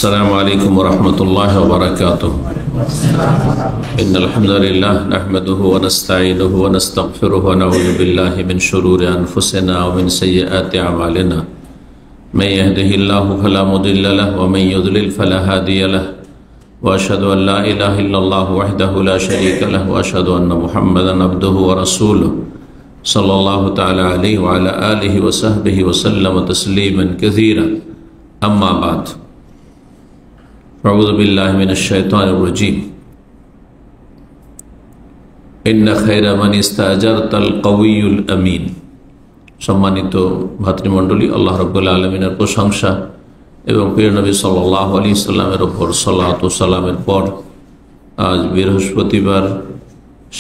السلام عليكم ورحمة الله وبركاته. إن الحمد لله نحمده ونستعينه ونستغفره ونعوذ بالله من شرور أنفسنا ومن سيئات أعمالنا. من يهده الله فلا مضل له ومن يضلل فلا هادي له. وأشهد أن لا إله إلا الله وحده لا شريك له وأشهد أن محمدا عبده ورسوله صلى الله تعالى عليه وعلى آله وصحبه وسلم تسليما كثيرا. أما بعد، أعوذ بالله من الشيطان الرجيم. إن خير من استأجرت القوي الأمين. সম্মানিত ভাতৃমণ্ডলী, আল্লাহ রাব্বুল আলামিনের প্রশংসা এবং প্রিয় নবী সাল্লাল্লাহু আলাইহি সাল্লামের উপর সালাত ও সালামের পর আজ বৃহস্পতিবার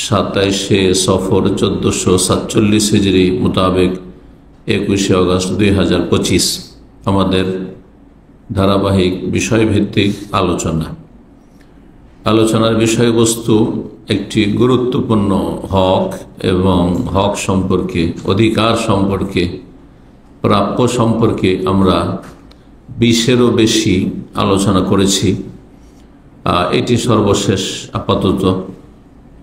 27শে সফর 1447 হিজরি মোতাবেক 21শে আগস্ট 2025 আমাদের ধারাবাহিক বিষয়ভিত্তিক আলোচনার বিষয়বস্তু একটি গুরুত্বপূর্ণ হক এবং হক সম্পর্কে, অধিকার সম্পর্কে, প্রাপ্য সম্পর্কে আমরা 20-এরও বেশি আলোচনা করেছি। এটি সর্বশেষ আপাতত।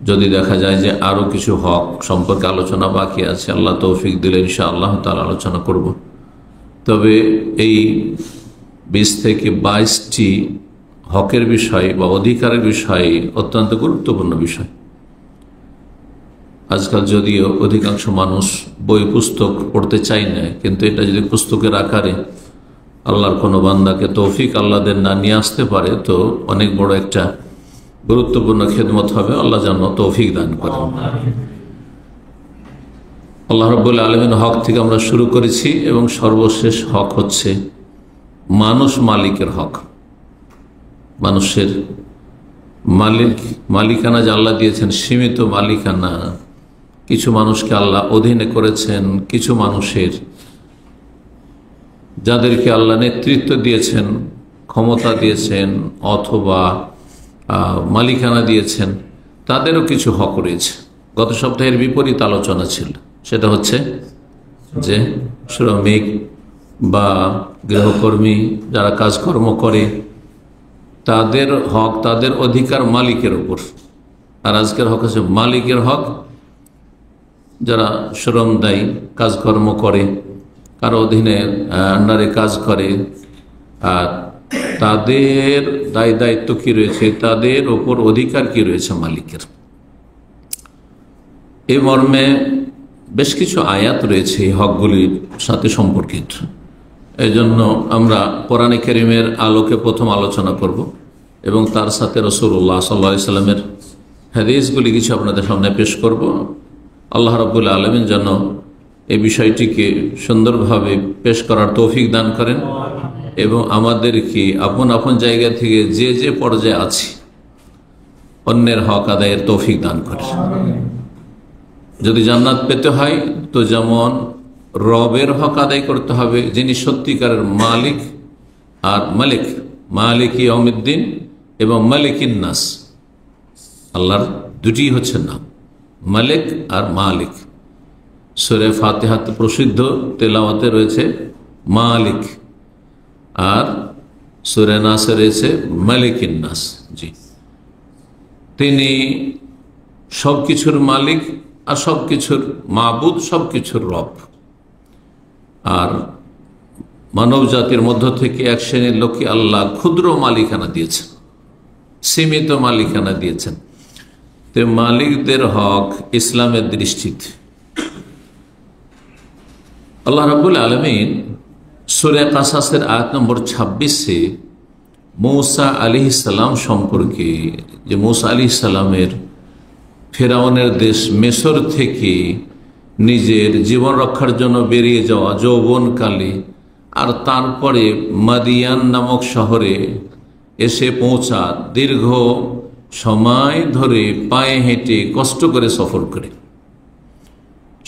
যদি দেখা যায় যে আরও কিছু হক সম্পর্কে আলোচনা বাকি আছে, আল্লাহ তৌফিক দিলে ইনশাআল্লাহ তাআলা আলোচনা করব। তবে এই 20 থেকে 22টি হকের বিষয় বা অধিকারের বিষয় অত্যন্ত গুরুত্বপূর্ণ বিষয়। আজকাল যদিও অধিকাংশ মানুষ বই পুস্তক পড়তে চায় না, কিন্তু এটা যদি পুস্তকের আকারে আল্লাহর কোনো বান্দাকে তৌফিক আল্লাহদের না নিয়ে আসতে পারে, তো অনেক বড় একটা গুরুত্বপূর্ণ খেদমত হবে। আল্লাহ যেন তৌফিক দান করেন। আল্লাহ রাব্বুল আলামিন হক থেকে আমরা শুরু করেছি এবং সর্বশেষ হক হচ্ছে মানুষ মালিকের হক। মানুষের মালিকানা যে আল্লাহ দিয়েছেন সীমিত মালিকানা। কিছু মানুষকে আল্লাহ অধীনে করেছেন, কিছু মানুষের যাদেরকে আল্লাহ নেতৃত্ব দিয়েছেন, ক্ষমতা দিয়েছেন অথবা মালিকানা দিয়েছেন, তাদেরও কিছু হক রয়েছে। গত সপ্তাহের বিপরীত আলোচনা ছিল, সেটা হচ্ছে যে শ্রমিক বা গৃহকর্মী যারা কাজকর্ম করে তাদের হক, তাদের অধিকার মালিকের উপর। আর আজকের হক হচ্ছে মালিকের হক। যারা শ্রম দেয়, কাজকর্ম করে, কারো অধীনে আন্ডারে কাজ করে, আর তাদের দায় দায়িত্ব কি রয়েছে, তাদের ওপর অধিকার কি রয়েছে মালিকের। এই মর্মে বেশ কিছু আয়াত রয়েছে এই হকগুলির সাথে সম্পর্কিত। এই জন্য আমরা কোরআনে কারীমের আলোকে প্রথম আলোচনা করব এবং তার সাথে রাসূলুল্লাহ সাল্লাল্লাহু আলাইহি সাল্লামের হাদিসগুলি কিছু আপনাদের সামনে পেশ করব। আল্লাহ রাব্বুল আলামিন যেন এই বিষয়টিকে সুন্দরভাবে পেশ করার তৌফিক দান করেন এবং আমাদেরকে আপন আপন জায়গা থেকে যে যে পর্যায়ে আছি অন্যের হক আদায়ের তৌফিক দান করেন। যদি জান্নাত পেতে হয় তো যেমন রবের হক আদায় করতে হবে, যিনি সত্যিকারের মালিক আর মালিক, মালিক ইয়াউমিদ্দিন এবং মালিকিন নাস। আল্লাহর দুটি হচ্ছে নাম, মালিক আর মালিক। সূরা ফাতিহাতে প্রসিদ্ধ তেলাওয়াতে রয়েছে মালিক, আর সূরা নাসে রয়েছে মালিকিন নাস। জি, তিনি সবকিছুর মালিক আর সবকিছুর মাবুদ, সবকিছুর রব। আর মানব জাতির মধ্য থেকে এক শ্রেণীর লোককে আল্লাহ ক্ষুদ্র মালিকানা দিয়েছেন, সীমিত মালিকানা দিয়েছেন। তো মালিকদের হক ইসলামের দৃষ্টিতে আল্লাহ রাব্বুল আলামিন সূরা কাসাসের আয়াত নম্বর 26-এ মূসা আলাইহিস সালাম সম্পর্কে, যে মূসা আলাইহিস সালামের ফেরাউনের দেশ মিশর থেকে নিজের জীবন রক্ষার জন্য বেরিয়ে যাওয়া যৌবনকালে, আর তারপরে মাদিয়ান নামক শহরে এসে পৌঁছা, দীর্ঘ সময় ধরে পায়ে হেঁটে কষ্ট করে সফর করে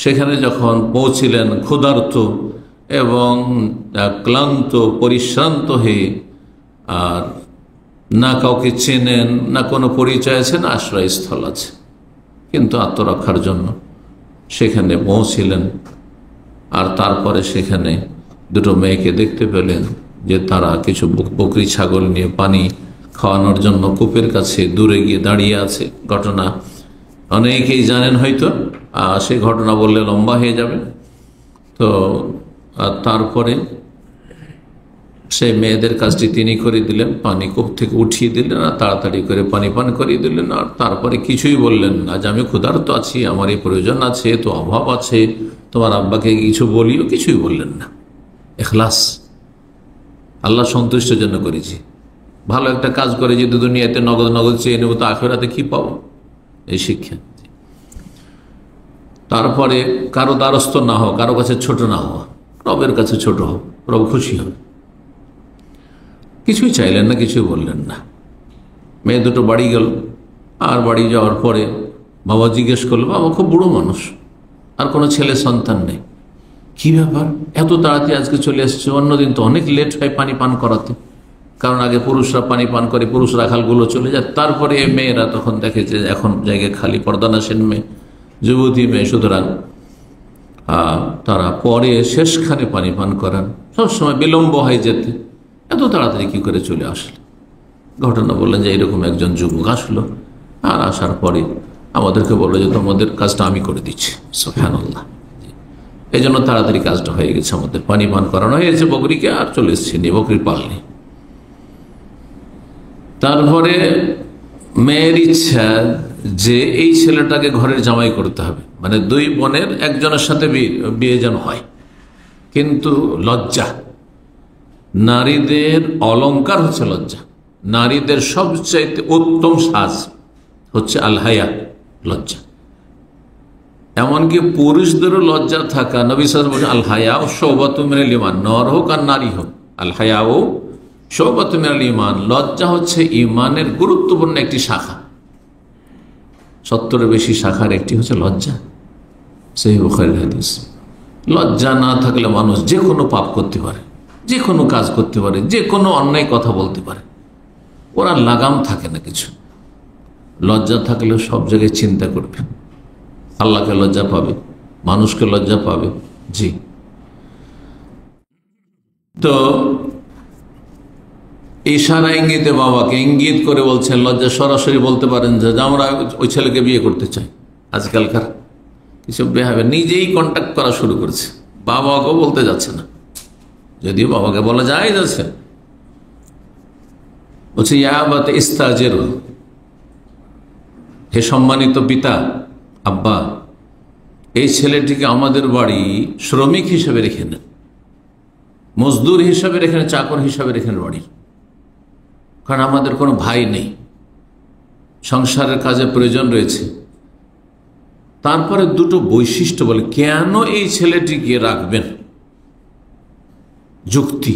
সেখানে যখন পৌঁছিলেন ক্ষুধার্ত এবং ক্লান্ত পরিশ্রান্ত হয়ে, আর না কাউকে চেনেন, না কোনো পরিচয় আছে, না আশ্রয়স্থল আছে, কিন্তু আত্মরক্ষার জন্য সেখানে পৌঁছিলেন। আর তারপরে সেখানে দুটো মেয়েকে দেখতে পেলেন, যে তারা কিছু বকরি ছাগল নিয়ে পানি খাওয়ানোর জন্য কূপের কাছে দূরে গিয়ে দাঁড়িয়ে আছে। ঘটনা অনেকেই জানেন হয়তো, সেই ঘটনা বললে লম্বা হয়ে যাবে। তো তারপরে সেই মেয়েদের কাজটি তিনি করে দিলেন, পানি কূপ থেকে উঠিয়ে দিলেন আর তাড়াতাড়ি করে পানি পান করিয়ে দিলেন। আর তারপরে কিছুই বললেন না যে আমি ক্ষুধার্ত আছি, আমার এই প্রয়োজন আছে, তো অভাব আছে, তোমার আব্বাকে কিছু বলিও, কিছুই বললেন না। ইখলাস, আল্লাহ সন্তুষ্টের জন্য করেছি। ভালো একটা কাজ করে যদি দুনিয়াতে নগদ নগদ চেয়ে নেব, তো আখিরাতে কি পাবো? এই শিক্ষা। তারপরে কারো দ্বারস্থ না হওয়া, কারো কাছে ছোট না হওয়া, রবের কাছে ছোট হও, রব খুশি হবে। কিছুই চাইলেন না, কিছুই বললেন না। মেয়ে দুটো বাড়ি গেল, আর বাড়ি যাওয়ার পরে বাবা জিজ্ঞেস করলো, বাবা খুব বুড়ো মানুষ, আর কোনো ছেলে সন্তান নেই, কি ব্যাপার এত তাড়াতাড়ি আজকে চলে এসছে? অন্যদিন তো অনেক লেট হয় পানি পান করাতে, কারণ আগে পুরুষরা পানি পান করে, পুরুষ রাখালগুলো চলে যায়, তারপরে মেয়েরা তখন দেখে যে এখন জায়গায় খালি, পর্দানাসীন মেয়ে, যুবতী মেয়ে, সুতরাং তারা পরে শেষখানে পানি পান করান, সবসময় বিলম্ব হয় যেতে, এত তাড়াতাড়ি কি করে চলে আসলে? ঘটনা বললেন যে এরকম একজন যুবক আসলো, আর আসার পরে আমাদেরকে বললো যে তোমাদের কাজটা আমি করে দিচ্ছি। সুবহানাল্লাহ। এই জন্য তাড়াতাড়ি কাজটা হয়ে গেছে, আমাদের পানি পান করানো হয়েছে বকরিকে, আর চলে এসছি নিয়ে, বকরির পালনি। তারপরে মেয়ের ইচ্ছা যে এই ছেলেটাকে ঘরের জামাই করতে হবে, মানে দুই বোনের একজনের সাথে বিয়ে যেন হয়। কিন্তু লজ্জা, নারীদের অলংকার হচ্ছে লজ্জা, নারীদের সবচাইতে উত্তম সাজ হচ্ছে আল হায়া, লজ্জা। এমনকি পুরুষদেরও লজ্জা থাকা, নবী সাল্লাল্লাহু আলাইহি ওয়াসাল্লাম বলেন আল হায়া শুবাতুম মিনাল ঈমান, নর হোক আর নারী হোক, আল হায়া ও শুবাতুম মিনাল ঈমান, লজ্জা হচ্ছে ঈমানের গুরুত্বপূর্ণ একটি শাখা। 70-এর বেশি শাখার একটি হচ্ছে লজ্জা। সহিহ বুখারীর হাদিস। লজ্জা না থাকলে মানুষ যে কোনো পাপ করতে পারে, যে কোনো কাজ করতে পারে, যে কোনো অন্যায় কথা বলতে পারে, ওরা লাগাম থাকে না কিছু। লজ্জা থাকলে সব জায়গায় চিন্তা করবে, আল্লাহকে লজ্জা পাবে, মানুষকে লজ্জা পাবে। জি, তো ইশারা ইঙ্গিতে বাবাকে ইঙ্গিত করে বলছেন, লজ্জা সরাসরি বলতে পারেন যে আমরা ওই ছেলেকে বিয়ে করতে চাই। আজকালকার কিছু বেহাবে নিজেই কন্ট্যাক্ট করা শুরু করেছে, বাবাকেও বলতে যাচ্ছে না, যদিও বাবাকে বলা যায় যাচ্ছে। বলছে ইয়াবাত ইস্তাজের, হে সম্মানিত পিতা, আব্বা, এই ছেলেটিকে আমাদের বাড়ি শ্রমিক হিসেবে রেখে নেন, মজদুর হিসাবে রেখে নেন, চাকর হিসাবে রেখে নেন বাড়ি, কারণ আমাদের কোনো ভাই নেই, সংসারের কাজে প্রয়োজন রয়েছে। তারপরে দুটো বৈশিষ্ট্য বলে কেন এই ছেলেটিকে রাখবেন, যুক্তি।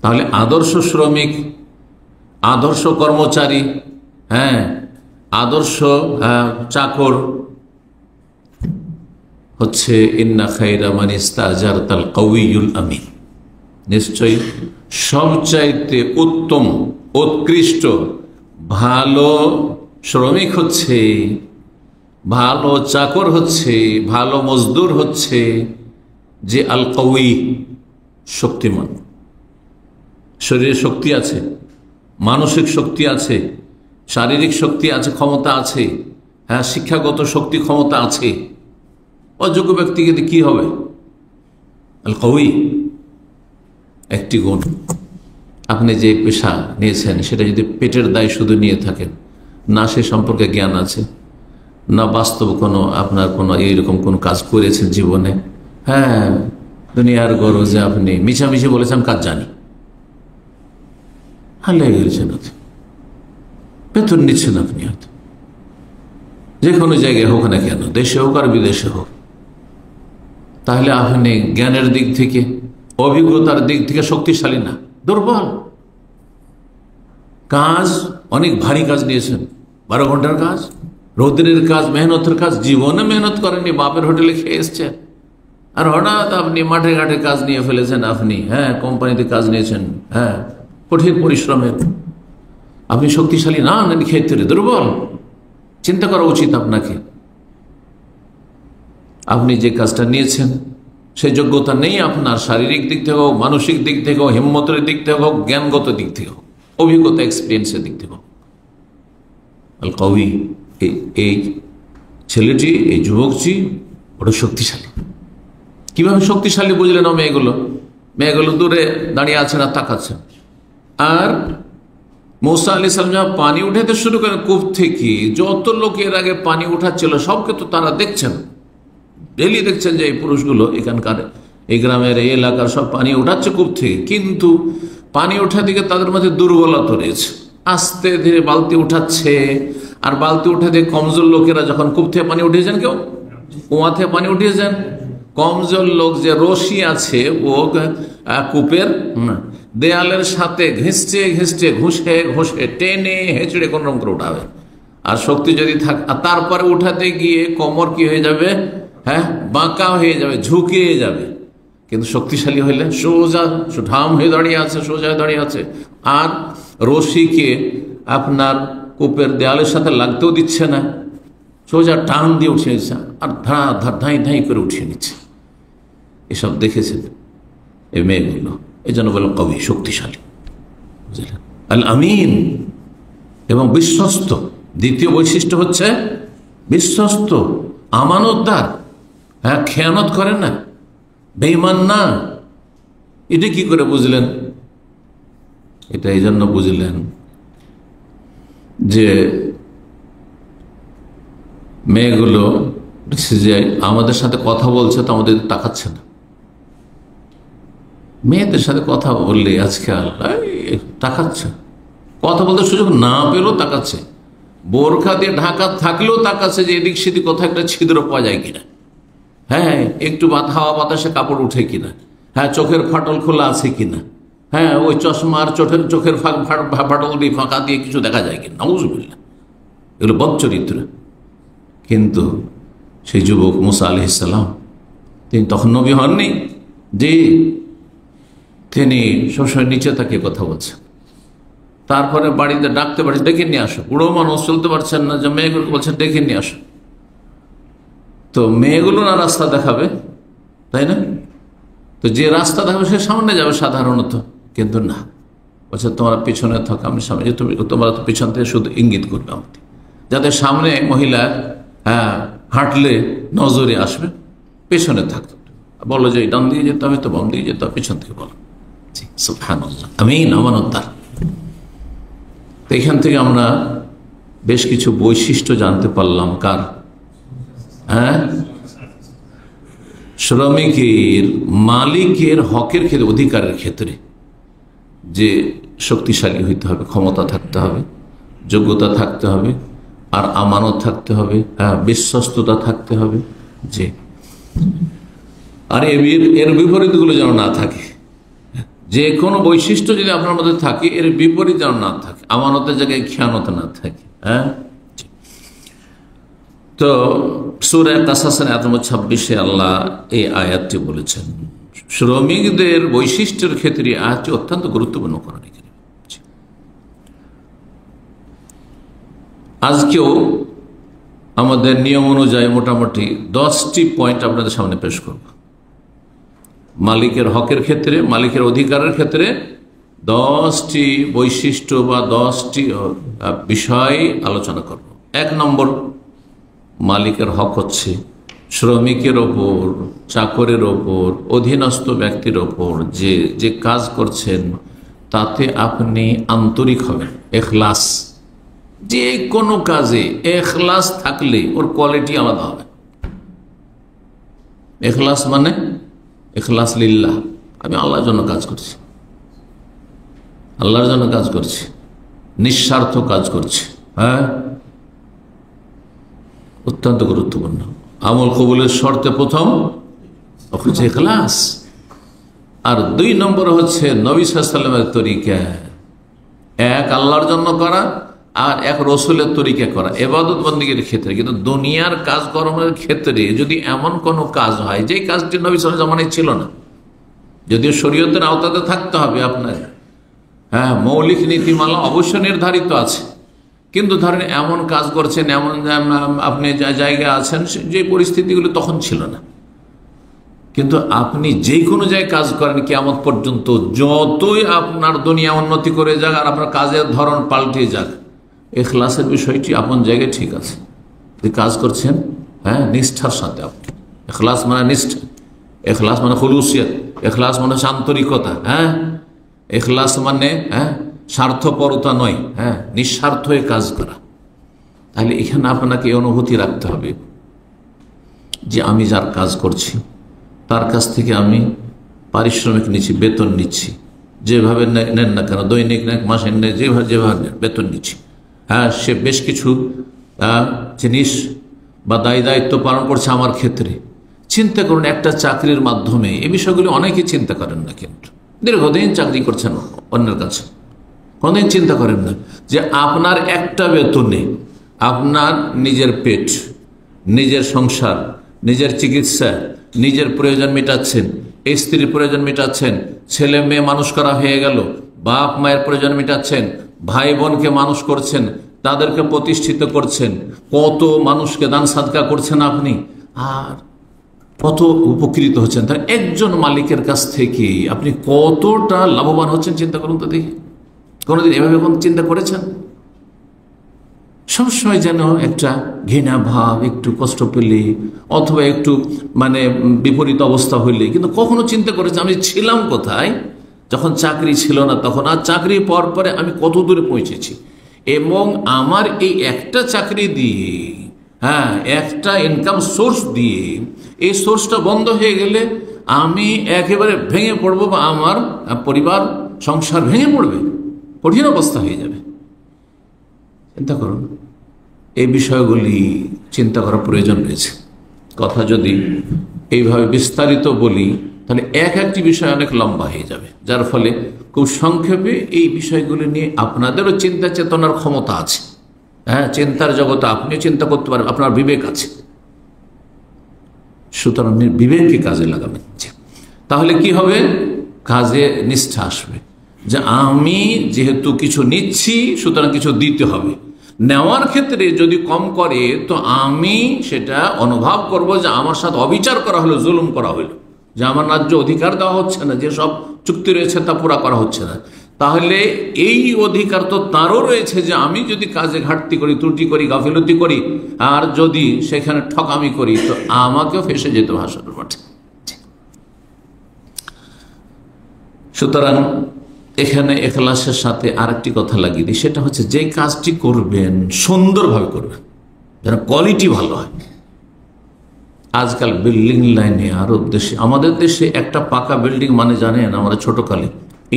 তাহলে আদর্শ শ্রমিক, আদর্শ কর্মচারী, হ্যাঁ, আদর্শ চাকর হচ্ছে ইন্না খায়রা মান ইস্তাজারতাল কাউইয়ুল আমিন, নিশ্চয়ই সবচাইতে উত্তম, উৎকৃষ্ট, ভালো শ্রমিক হচ্ছে, ভালো চাকর হচ্ছে, ভালো মজদুর হচ্ছে যে আল কাউই, শক্তিমান, শরীরে শক্তি আছে, মানসিক শক্তি আছে, শারীরিক শক্তি আছে, ক্ষমতা আছে, হ্যাঁ, শিক্ষাগত শক্তি ক্ষমতা আছে। অযোগ্য ব্যক্তিকে কি হবে? আল কাউই একটি গুণ। আপনি যে পেশা নিয়েছেন সেটা যদি পেটের দায় শুধু নিয়ে থাকেন, না সে সম্পর্কে জ্ঞান আছে, না বাস্তব কোনো আপনার কোনো এইরকম কোনো কাজ করেছেন জীবনে, হ্যাঁ, দুনিয়ার গরজে আপনি মিছামিছি বলেছেন কাজ জানি, হ্যাঁ, লেগে গেছেন, বেতন নিচ্ছেন আপনি, হয়তো যে কোনো জায়গায় হোক না কেন, দেশে হোক আর বিদেশে হোক, তাহলে আপনি জ্ঞানের দিক থেকে, অভিজ্ঞতার দিক থেকে শক্তিশালী না, দুর্বল। কাজ অনেক ভারী কাজ নিয়েছেন, 12 ঘন্টার কাজ, রৌদ্রের কাজ, মেহনতের কাজ, জীবনে মেহনত করেননি, বাপের হোটেলে খেয়ে এসছেন, আর হঠাৎ আপনি মাঠে ঘাটে কাজ নিয়ে ফেলেছেন, আপনি, হ্যাঁ, কোম্পানিতে কাজ নিয়েছেন, হ্যাঁ, কঠিন পরিশ্রমের, আপনি শক্তিশালী না, নাকি ক্ষেত্রে দুর্বল? চিন্তা করা উচিত আপনাকে। আপনি যে কাজটা নিয়েছেন সেই যোগ্যতা নেই আপনার, শারীরিক দিক থেকে হোক, মানসিক দিক থেকে হোক, হিম্মতের দিক থেকে হোক, জ্ঞানগত দিক থেকে হোক, অভিজ্ঞতা এক্সপিরিয়েন্সের দিক থেকে হোক। আল কওয়ি, এই ছেলেটি, এই যুবকটি বড় শক্তিশালী। কিভাবে শক্তিশালী বুঝলেন? মেয়েগুলো দূরে দাঁড়িয়ে আছে না, তাকাচ্ছে। আর মুসা আলাইহিস সালাম যখন পানি উঠাতে শুরু করেন কূপ থেকে, যত লোক এর আগে পানি উঠাচ্ছিল সবকে তো তারা দেখছেন, ডেলি দেখছেন যে এই পুরুষগুলো এখানকার, এই গ্রামের, এই এলাকার সব পানি উঠাচ্ছে কূপ থেকে। কিন্তু পানি ওঠার দিকে তাদের মধ্যে দুর্বলতা রয়েছে। আস্তে ধীরে বালতি উঠাচ্ছে, আর বালতি উঠা দিয়ে কমজোর লোকেরা যখন কূপ থেকে পানি উঠিয়েছেন, কেউ কুয়া থেকে পানি উঠিয়েছেন, কমজোর লোক যে রশি আছে ও কূপের দেয়ালের সাথে ঘেঁষতে ঘেঁষতে ঘুষে ঘুষে টেনে হেঁচড়ে কোন রকম করে উঠাবে। আর শক্তি যদি থাকে, তারপরে উঠাতে গিয়ে কোমর কি হয়ে যাবে, বাঁকা হয়ে যাবে, ঝুঁকে যাবে। কিন্তু শক্তিশালী হইলে সোজা ঢাম হয়ে দাঁড়িয়ে আছে, সোজা হয়ে দাঁড়িয়ে আছে। আর রশিকে আপনার কূপের দেয়ালের সাথে লাগতেও দিচ্ছে না, সোজা টান দিয়ে উঠিয়ে নিচ্ছে, আর ধাই ধাই করে উঠিয়ে নিচ্ছে। এসব দেখেছেন এই মেয়েগুলো, এই জন্য বললাম কবি শক্তিশালী, বুঝলেন? আল আমিন, এবং বিশ্বস্ত। দ্বিতীয় বৈশিষ্ট্য হচ্ছে বিশ্বস্ত, আমানতদার। খেয়ানত করে না, বেঈমান না। এটা কি করে বুঝলেন? এটা এই জন্য বুঝলেন যে মেয়েগুলো যে আমাদের সাথে কথা বলছে তো আমাদের তাকাচ্ছে না। মেয়েদের সাথে কথা বললে আজকাল তাকাচ্ছে, কথা বলতে সুযোগ না পেলেও তাকাচ্ছে, বোরখা দিয়ে ঢাকা থাকলেও তাকাচ্ছে যে এদিক সেদিক কোথাও একটা ছিদ্র পাওয়া যায় কিনা, একটু হাওয়া বাতাসে কাপড় উঠে কিনা, চোখের ফাটল খোলা আছে কিনা, ওই চশমার চোখের ফাটল দিয়ে ফাঁকা দিয়ে কিছু দেখা যায় কিনা। নাউজুবিল্লাহ, এগুলো বদচরিত্র। কিন্তু সেই যুবক মুসা আলাইহিস সালাম, তিনি তখন নবী হননি, যে তিনি সবসময় নিচে তাকিয়ে কথা বলছেন। তারপরে বাড়িতে ডাকতে পারছে, ডেকে নিয়ে আসো। বুড়ো মানুষ চলতে পারছেন না, যে মেয়েগুলোকে বলছেন ডেকে নিয়ে আসো। তো মেয়েগুলো না রাস্তা দেখাবে, তাই না? তো যে রাস্তা দেখাবে সে সামনে যাবে সাধারণত, কিন্তু না, বলছে তোমরা পিছনে থাকো, আমি সামনে, যে তোমরা তো পিছন থেকে শুধু ইঙ্গিত করবে আমাকে, যাতে সামনে মহিলা হাঁটলে নজরে আসবে, পেছনে থাকতো। বলো যে ডান দিয়ে যেতে হবে, তো বাম দিয়ে যেতে হবে, পিছন থেকে বলো। সুবহানাল্লাহ, আমিন, আমানতদার। তো এখান থেকে আমরা বেশ কিছু বৈশিষ্ট্য জানতে পারলাম। কার? শ্রমিকের, মালিকের হকের ক্ষেত্রে, অধিকারের ক্ষেত্রে যে শক্তিশালী হইতে হবে, ক্ষমতা থাকতে হবে, যোগ্যতা থাকতে হবে, আর আমানত থাকতে হবে, বিশ্বস্ততা থাকতে হবে। যে আর এর বিপরীতগুলো যেন না থাকে। যে কোনো বৈশিষ্ট্য যদি আপনার মধ্যে থাকে, এর বিপরীত যেন না থাকে, আমানতের জায়গায় খেয়ানত না থাকে। তো সূরা কাসাসের আয়াত নম্বর 26-এ আল্লাহ এই আয়াতটি বলেছেন। শ্রমিকদের বৈশিষ্ট্যের ক্ষেত্রে আয়াতটি অত্যন্ত গুরুত্বপূর্ণ করেন। আজকেও আমাদের নিয়ম অনুযায়ী মোটামুটি 10টি পয়েন্ট আপনাদের সামনে পেশ করব। মালিকের হকের ক্ষেত্রে, মালিকের অধিকারের ক্ষেত্রে 10টি বৈশিষ্ট্য বা 10টি বিষয় আলোচনা করব। 1 নম্বর, মালিকের হক হচ্ছে শ্রমিকের ওপর, চাকরের ওপর, অধীনস্থ ব্যক্তির ওপর যে কাজ করছেন তাতে আপনি আন্তরিক হবেন, এখলাস। যে কোনো কাজে এখলাস থাকলে ওর কোয়ালিটি আলাদা হবে। এখলাস মানে এখলাস লিল্লাহ, আমি আল্লাহর জন্য কাজ করছি, আল্লাহর জন্য কাজ করছি, নিঃস্বার্থ কাজ করছি। অত্যন্ত গুরুত্বপূর্ণ। আমল কবুলের শর্তে প্রথম হচ্ছে ইখলাস, আর 2 নম্বর হচ্ছে নবী সাল্লাল্লাহু আলাইহি ওয়াসাল্লামের তরিকা। এক আল্লাহর জন্য করা, আর এক রসুলের তরিকা করা ইবাদত বন্দেগীর ক্ষেত্রে। কিন্তু দুনিয়ার কাজকর্মের ক্ষেত্রে যদি এমন কোনো কাজ হয় যে কাজটি নবী সাল্লাল্লাহু আলাইহি জামানায় ছিল না, যদিও শরীয়তের আওতাতে থাকতে হবে আপনার, মৌলিক নীতিমালা অবশ্য নির্ধারিত আছে, কিন্তু ধরেন এমন কাজ করছেন, এমন আপনি জায়গায় আছেন যে পরিস্থিতিগুলো তখন ছিল না, কিন্তু আপনি যে কোনো জায়গায় কাজ করেন কিয়ামত পর্যন্ত, যতই আপনার দুনিয়া উন্নতি করে যাক আর আপনার কাজের ধরন পাল্টে যাক, ইখলাসের বিষয়টি আপন জায়গায় ঠিক আছে। যে কাজ করছেন হ্যাঁ নিষ্ঠার সাথে, আপনি ইখলাস মানে নিষ্ঠা, ইখলাস মানে খুলুসিয়ত, ইখলাস মানে আন্তরিকতা, হ্যাঁ ইখলাস মানে স্বার্থপরতা নয়, নিঃস্বার্থ হয়ে কাজ করা। তাহলে এখানে আপনাকে এই অনুভূতি রাখতে হবে যে আমি যার কাজ করছি তার কাছ থেকে আমি পারিশ্রমিক নিচ্ছি, বেতন নিচ্ছি, যেভাবে নেন না কেন, দৈনিক নেন, মাসের নেন, যেভাবে বেতন নিচ্ছি। সে বেশ কিছু জিনিস বা দায়িত্ব পালন করছে আমার ক্ষেত্রে। চিন্তা করুন একটা চাকরির মাধ্যমে, এই বিষয়গুলি অনেকেই চিন্তা করেন না, কিন্তু দীর্ঘদিন চাকরি করছেন অন্যের কাছে, কোনদিন চিন্তা করেন না যে আপনার একটা বেতনে আপনার নিজের পেট, নিজের সংসার, নিজের চিকিৎসা, নিজের প্রয়োজন মেটাচ্ছেন, স্ত্রীর প্রয়োজন মেটাচ্ছেন, ছেলে মেয়ে মানুষ করা হয়ে গেল, বাপ মায়ের প্রয়োজন মেটাচ্ছেন, ভাই বোনকে মানুষ করছেন, তাদেরকে প্রতিষ্ঠিত করছেন, কত মানুষকে দান সাদকা করছেন আপনি, আর কত উপকৃত হচ্ছেন। তার একজন মালিকের কাছ থেকে আপনি কতটা লাভবান হচ্ছেন চিন্তা করুন তো দেখি। কোনোদিন এভাবে কোন চিন্তা করেছেন? সবসময় যেন একটা ঘৃণা ভাব, একটু কষ্ট পেলে অথবা একটু বিপরীত অবস্থা হইলে, কিন্তু কখনো চিন্তা করেছে আমি ছিলাম কোথায় যখন চাকরি ছিল না তখন, আর চাকরি পাওয়ার পরে আমি কত দূরে পৌঁছেছি, এবং আমার এই একটা চাকরি দিয়ে, একটা ইনকাম সোর্স দিয়ে, এই সোর্সটা বন্ধ হয়ে গেলে আমি একেবারে ভেঙে পড়বো, বা আমার পরিবার সংসার ভেঙে পড়বে, কঠিন অবস্থা হয়ে যাবে। চিন্তা করুন, এই বিষয়গুলি চিন্তা করার প্রয়োজন রয়েছে। কথা যদি এইভাবে বিস্তারিত বলি তাহলে একটি বিষয় অনেক লম্বা হয়ে যাবে, যার ফলে খুব সংক্ষেপে এই বিষয়গুলি নিয়ে আপনাদেরও চিন্তা চেতনার ক্ষমতা আছে। চিন্তার জগতে আপনিও চিন্তা করতে পারেন, আপনার বিবেক আছে, সুতরাং বিবেককে কাজে লাগাবেন। তাহলে কি হবে? কাজে নিষ্ঠা আসবে, যে আমি যেহেতু কিছু নিচ্ছি সুতরাং কিছু দিতে হবে। নেওয়ার ক্ষেত্রে যদি কম করে তো আমি সেটা অনুভব করব যে আমার সাথে অবিচার করা হলো, জুলুম করা হলো, যে আমার ন্যায্য অধিকার দেওয়া হচ্ছে না, যে সব চুক্তি রয়েছে তা পুরা করা হচ্ছে না। তাহলে এই অধিকার তো তারও রয়েছে যে আমি যদি কাজে ঘাটতি করি, ত্রুটি করি, গাফিলতি করি, আর যদি সেখানে ঠকামি করি তো আমাকেও ফেঁসে যেতে হবে হাসরের মাঠে। সুতরাং এখানে ইখলাসের সাথে আরেকটি কথা লাগিয়ে দিই, সেটা হচ্ছে যে কাজটি করবেন সুন্দরভাবে করবেন, যেন কোয়ালিটি ভালো হয়। আজকাল বিল্ডিং লাইনে আরব দেশে, আমাদের দেশে একটা পাকা বিল্ডিং মানে জানেন, আমরা ছোটকালে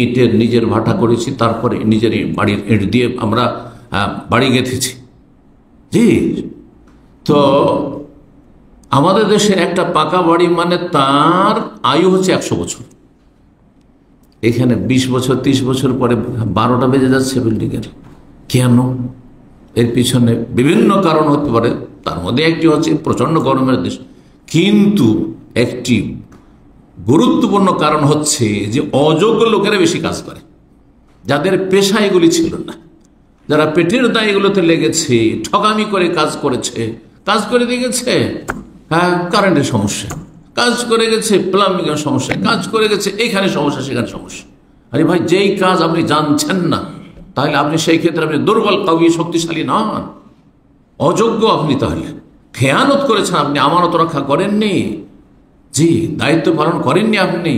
ইটের নিজের ভাটা করেছি, তারপরে নিজের বাড়ির ইট দিয়ে আমরা বাড়ি গেঁথেছি। জি, তো আমাদের দেশে একটা পাকা বাড়ি মানে তার আয়ু হচ্ছে 100 বছর। এখানে 20 বছর 30 বছর পরে 12টা বেজে যাচ্ছে বিল্ডিংয়ের। কেন? এর পিছনে বিভিন্ন কারণ হতে পারে, তার মধ্যে একটি হচ্ছে প্রচন্ড গরমের দেশ, কিন্তু একটি গুরুত্বপূর্ণ কারণ হচ্ছে যে অযোগ্য লোকেরা বেশি কাজ করে, যাদের পেশা এগুলি ছিল না, যারা পেটের দায় এগুলোতে লেগেছে, ঠকামি করে কাজ করেছে, কাজ করে দিয়ে গেছে কারেন্টের সমস্যা, কাজ করে গেছে প্লাম্বিং এর সমস্যা, কাজ করে গেছে এখানে সমস্যা সেখানে সমস্যা। আরে ভাই, যেই কাজ আপনি জানছেন না তাহলে আপনি সেই ক্ষেত্রে আপনি দুর্বল, কাউকে শক্তিশালী নন, অযোগ্য আপনি, তাহলে খেয়ানত করেছেন, আপনি আমানত রক্ষা করেননি, জি দায়িত্ব পালন করেননি আপনি,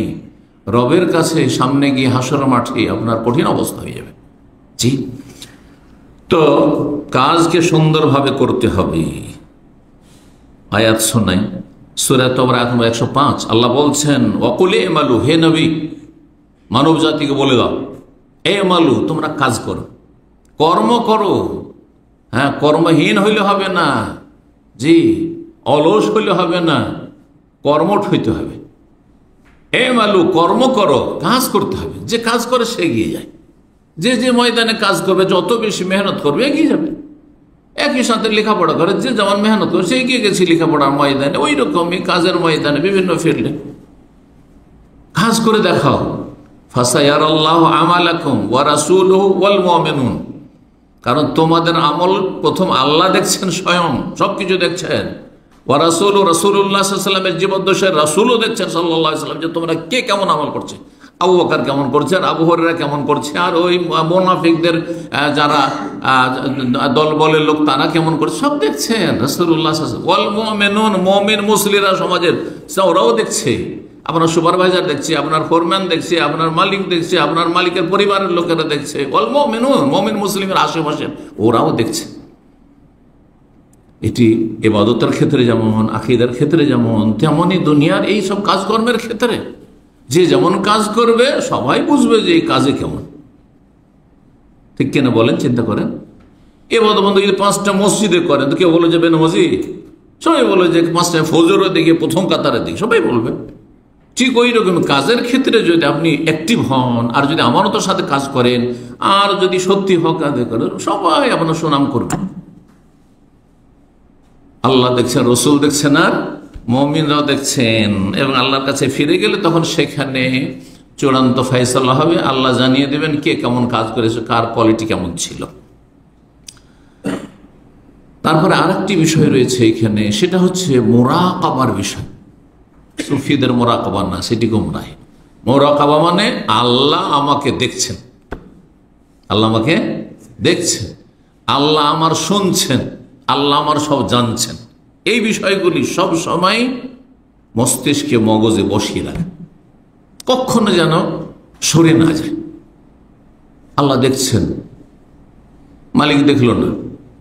রবের কাছে সামনে গিয়ে হাসরের মাঠে আপনার কঠিন অবস্থা হয়ে যাবে। জি, তো কাজকে সুন্দরভাবে করতে হবে। আয়াত শোনাই, সূরা তাওবা আয়াত 105, আল্লাহ বলছেন ওয়াকুল ইমালু, হে নবী মানব জাতিকে বলে দাও, এ মালু তোমরা কাজ করো, কর্ম করো, কর্মহীন হইলে হবে না, জি অলস হইলে হবে না, কর্মঠ হইতে হবে। এ মালু কর্ম করো, কাজ করতে হবে, যে কাজ করে সে এগিয়ে যায়, যে ময়দানে কাজ করবে যত বেশি মেহনত করবে এগিয়ে যাবে। একই সাথে লেখাপড়া করে, যে যেমন মেহনত করে সে এগিয়ে গেছে লেখাপড়ার ময়দানে, ওই রকমই কাজের ময়দানে বিভিন্ন ফিল্ডে কাজ করে দেখাও। ফাসায়ারাল্লাহু আমালাকুম ওয়া রাসূলুহু ওয়াল মুমিনুন, কারণ তোমাদের আমল প্রথম আল্লাহ দেখছেন, স্বয়ং সবকিছু দেখছেন, ওয়া রাসূল রাসূলুল্লাহ সাল্লাল্লাহু আলাইহি ওয়াসাল্লামের জীবদ্দশায় রাসূলও দেখছেন সাল্লাল্লাহ আলাইহি ওয়াসাল্লাম যে তোমরা কে কেমন আমল করছে, আবু বকর কেমন করছে আর আবু হুরায়রা কেমন করছে, আর ওই মুনাফিকদের যারা দলবলের লোক তারা কেমন করছে, সব দেখছেন রাসূলুল্লাহ সাল্লাল্লাহু আলাইহি ওয়াসাল্লাম। ওয়াল মুমিনুন, মুমিন মুসলিরা সমাজের ওরাও দেখছে, আপনার সুপারভাইজার দেখছে, আপনার ফোরম্যান দেখছে, আপনার মালিক দেখছে, আপনার মালিকের পরিবারের লোকেরা দেখছে। ওয়াল মুমিনুন, মুমিন মুসলিমের আশেপাশে ওরাও দেখছে। এটি ইবাদতের ক্ষেত্রে যেমন, আকীদার ক্ষেত্রে যেমন, তেমনই দুনিয়ার এই সব কাজকর্মের ক্ষেত্রে যে যেমন কাজ করবে সবাই বুঝবে যে এই কাজে কেমন। ঠিক কিনা বলেন, চিন্তা করেন। ইবাদত বন্ধ যদি 5টা মসজিদে করেন তো কেউ বলে যে বেনামাজি, সবাই বলে যে 5টায় ফজরের দিকে প্রথম কাতারের দিকে, সবাই বলবে। ঠিক ওই রকম কাজের ক্ষেত্রে যদি আপনি অ্যাক্টিভ হন আর যদি আমানতের সাথে কাজ করেন আর যদি সত্যি হক আদায় করেন, সবাই আপনার সুনাম করবে। আল্লাহ দেখছেন, রসুল দেখছেন, আর মুমিনরাও দেখছেন। এবং আল্লাহর কাছে ফিরে গেলে তখন সেখানে চূড়ান্ত ফয়সালা হবে। আল্লাহ জানিয়ে দেবেন কে কেমন কাজ করেছে, কার কোয়ালিটি কেমন ছিল। তারপরে আরেকটি বিষয় রয়েছে এখানে, সেটা হচ্ছে মুরাকাবার বিষয়। সুফিদের মুরাকাবা না, সেটি গুমরাহি। মুরাকাবা মানে আল্লাহ আমাকে দেখছেন, আল্লাহ আমাকে দেখছেন, আল্লাহ আমার শুনছেন, আল্লাহ আমার সব জানছেন। এই বিষয়গুলি সব সময় মস্তিষ্কে মগজে বসিয়ে রাখে, কখনো যেন সরে না যায়। আল্লাহ দেখছেন, মালিক দেখলো না,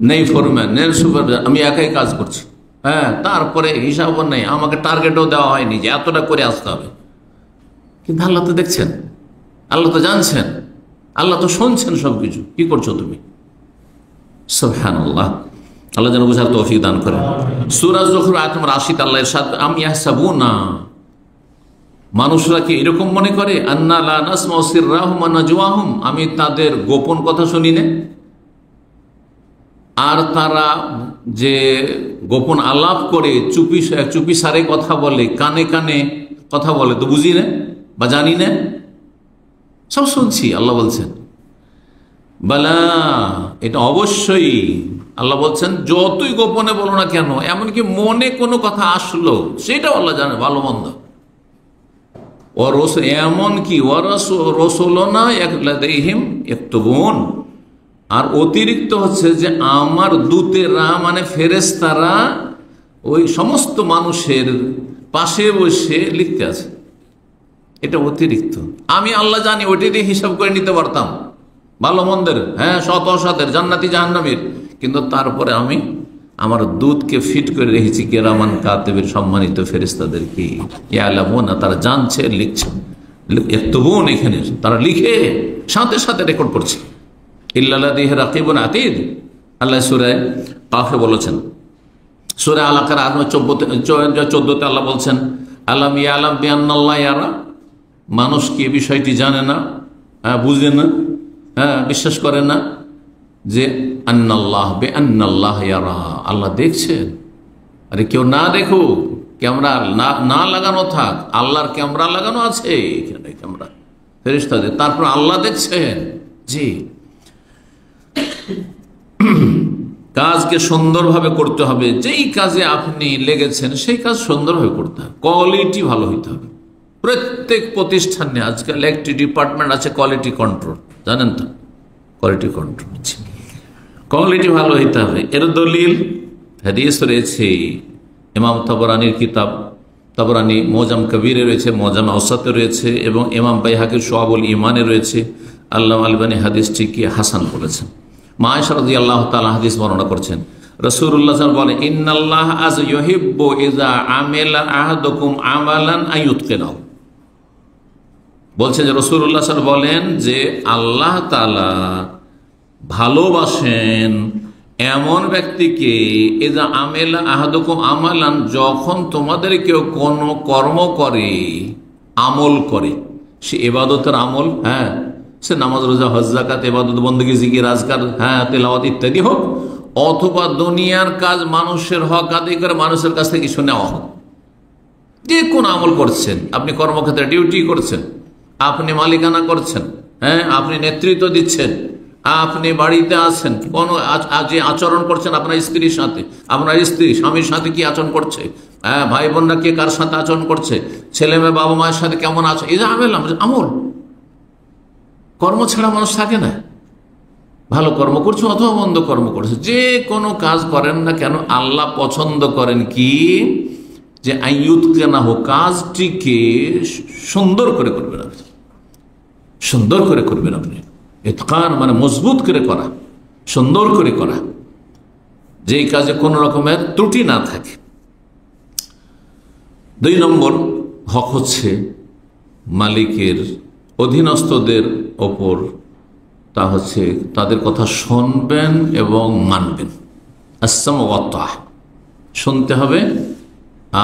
নেই ফোরম্যান, নেই সুপারভাইজার, আমি একাই কাজ করছি। হ্যাঁ, তারপরে হিসাবও নেই, আমাকে টার্গেটও দেওয়া হয়নি যে এতটা করে আসতে হবে। কিন্তু আল্লাহ তো দেখছেন, আল্লাহ তো জানছেন, আল্লাহ তো শুনছেন সবকিছু। কি করছো তুমি? সুবহানাল্লাহ। আল্লাহ যেন বুঝার তৌফিক দান করেন। সূরা যুখরুফ আয়াত নম্বর 80 আল্লাহ ইরশাদ, আম ইয়াহসাবুনা, মানুষরা কি এরকম মনে করে, আন্না লা নাসমাউ সিররাহুম ওয়া নাজওয়াহুম, আমি তাদের গোপন কথা শুনি না, আর তারা যে গোপন আলাপ করে চুপি সারে কথা বলে, কানে কানে কথা বলে, তো বুঝি না বা জানি না, সব শুনছি। আল্লাহ বলছেন বালা, এটা অবশ্যই। আল্লাহ বলছেন যতই গোপনে বলো না কেন, এমনকি মনে কোনো কথা আসলো সেটাও আল্লাহ জানে ভালো মন্দ। ও রসুল, এমনকি ও রসুলনা লাদাইহিম ইয়াকতুবুন, আর অতিরিক্ত হচ্ছে যে আমার দূতেরা মানে ফেরেশতারা ওই সমস্ত মানুষের পাশে বসে লিখতে আছে। এটা অতিরিক্ত। আমি আল্লাহ জানি, ওইটা দিয়ে হিসাব করে নিতে পারতাম ভালো মন্দের, হ্যাঁ, সৎ অসতের, জান্নাতি জাহান্নামীর, কিন্তু তারপরে আমি আমার দূতকে ফিট করে রেখেছি কিরামান কাতিবিন, সম্মানিত ফেরেশতাদেরকে। ইয়ালামুনা, তারা জানছে, লিখছে। ইয়াকতুবুন, এখানে তারা লিখে সাথে সাথে রেকর্ড করছে। ইল্লাল্লাযী রাকিবুন আতীদ, আল্লাহ সূরা কাফে বলেছেন। সূরা আলাকার 14তে আল্লাহ বলছেন, আলাম ইয়ালাম বিআন্নাল্লাহ ইয়ারা, মানুষ কি বিষয়টি জানে না, বুঝে না, বিশ্বাস করে না যে আন্নাল্লাহ বিআন্নাল্লাহ ইয়ারা, আল্লাহ দেখছেন। আরে কেউ না দেখুক, ক্যামেরা না লাগানো থাক, আল্লাহর ক্যামেরা লাগানো আছে এখানে, ক্যামেরা ফেরেশতাদের, তারপর আল্লাহ দেখছেন। জি, কাজকে সুন্দরভাবে করতে হবে। যেই কাজে আপনি লেগেছেন সেই কাজ সুন্দরভাবে করতে হবে, কোয়ালিটি ভালো হইতে হবে। প্রত্যেক প্রতিষ্ঠানে আজকাল একটি ডিপার্টমেন্ট আছে কোয়ালিটি কন্ট্রোল, জানেন তো? কোয়ালিটি কন্ট্রোল, কোয়ালিটি ভালো হইতে হবে। এর দলিল হাদিস রয়েছে, ইমাম তাবরানির কিতাব তাবরানি মোজাম কবিরে রয়েছে, মোজাম আওসাতে রয়েছে, এবং ইমাম বাইহাকির শুআবুল ঈমানে রয়েছে। আল্লামা আলবানী হাদিসটিকে হাসান বলেছেন। মা আয়েশা রাদিয়াল্লাহু তাআলা হাদিস বর্ণনা করছেন, রাসূলুল্লাহ সাল্লাল্লাহু আলাইহি ওয়াসাল্লাম বলেন, ইন্নাল্লাহ আয ইউহিব্বু ইযা আমিলা আহাদুকুম আমালান আইয়ুতকিনাহু। বলছেন যে রাসূলুল্লাহ সাল্লাল্লাহু আলাইহি ওয়াসাল্লাম বলেন যে আল্লাহ তাআলা ভালোবাসেন এমন ব্যক্তিকে, ইযা আমিলা আহাদুকুম আমালান, যখন তোমাদের কেউ কোনো কর্ম করে, আমল করে, সে ইবাদতের আমল, হ্যাঁ, সে নামাজ, রোজা, হজ, যাকাত, ইবাদত, বন্দেগী, জিকির, আজকার, হ্যাঁ, তেলাওয়াত ইত্যাদি হোক, অথবা দুনিয়ার কাজ, মানুষের হক আদায় করে মানুষের কাছ থেকে কিছু নেওয়া হোক, যে কোন আমল করছেন, আপনি কর্মক্ষেত্রে ডিউটি করছেন, আপনি মালিকানা করছেন, হ্যাঁ, আপনি নেতৃত্ব দিচ্ছেন, আপনি বাড়িতে আছেন, কোন যে আচরণ করছেন আপনার স্ত্রীর সাথে, আপনার স্ত্রী স্বামীর সাথে কি আচরণ করছে, ভাই বোনরা কে কার সাথে আচরণ করছে, ছেলে মেয়ে বাবা মায়ের সাথে কেমন আছে, এই যে আমল। কর্ম ছাড়া মানুষ থাকে না। ভালো কর্ম করছে অথবা মন্দ কর্ম করছে, যে কোনো কাজ করেন না কেন আল্লাহ পছন্দ করেন কি, যে আইয়ুত কেনা হোক, কাজটিকে সুন্দর করে করবেন আপনি, সুন্দর করে করবেন আপনি। ইতকান মানে মজবুত করে করা, সুন্দর করে করা, যেই কাজে কোনো রকমের ত্রুটি না থাকে। 2 নম্বর হক হচ্ছে মালিকের অধীনস্থদের ওপর, তা হচ্ছে তাদের কথা শুনবেন এবং মানবেন। আসসামু ওয়া তাআ, শুনতে হবে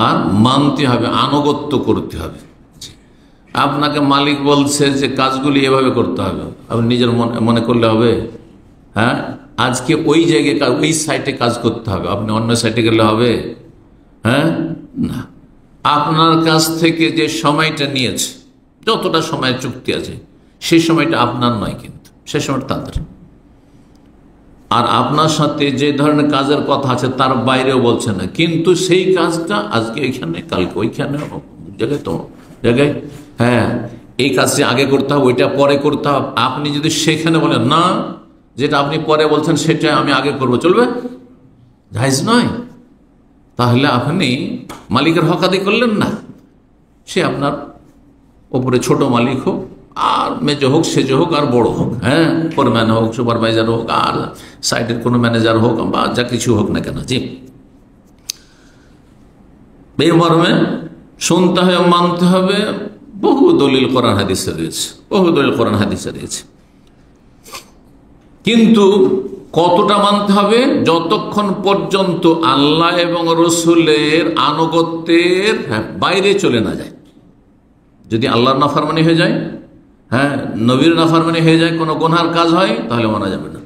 আর মানতে হবে, আনুগত্য করতে হবে। আপনাকে মালিক বলছে যে কাজগুলি এভাবে করতে হবে, আপনি নিজের মনে করলে হবে? হ্যাঁ, আজকে ওই জায়গায় ওই সাইটে কাজ করতে হবে, আপনি অন্য সাইটে গেলে হবে? হ্যাঁ, না। আপনার কাছ থেকে যে সময়টা নিয়েছে, যতটা সময় চুক্তি আছে, সেই সময়টা আপনার নয়, কিন্তু সেই সময়টা তাদের। আর আপনার সাথে যে ধরনের কাজের কথা আছে তার বাইরেও বলছে না, কিন্তু সেই কাজটা আজকে এখানে, কালকে ওইখানে, জায়গায় তো জায়গায়, হ্যাঁ এই কাজটি আগে করতে হবে, ওইটা পরে করতে হবে। আপনি যদি সেখানে বলেন না, যেটা আপনি পরে বলছেন সেটা আমি আগে করবো, চলবে? জায়েজ নয়। তাহলে আপনি মালিকের হক আদায় করলেন না। সে আপনার ওপরে ছোট মালিক হোক আর মেজো হোক, সেজো হোক আর বড় হোক, হ্যাঁ ফোরম্যান হোক, সুপারভাইজার হোক আর সাইটের কোনো ম্যানেজার হোক বা যা কিছু হোক না কেন, জি এই মর্মে শুনতে হবে, মানতে হবে। বহু দলিল কোরআন হাদিসে রয়েছে, বহু দলিল কোরআন হাদিসে রয়েছে। কিন্তু কতটা মানতে হবে? যতক্ষণ পর্যন্ত আল্লাহ এবং রসুলের আনুগত্যের বাইরে চলে না যায়। যদি আল্লাহর নাফরমানি হয়ে যায়, হ্যাঁ নবীর নাফরমানি হয়ে যায়, কোনো গুনার কাজ হয়, তাহলে মানা যাবে না।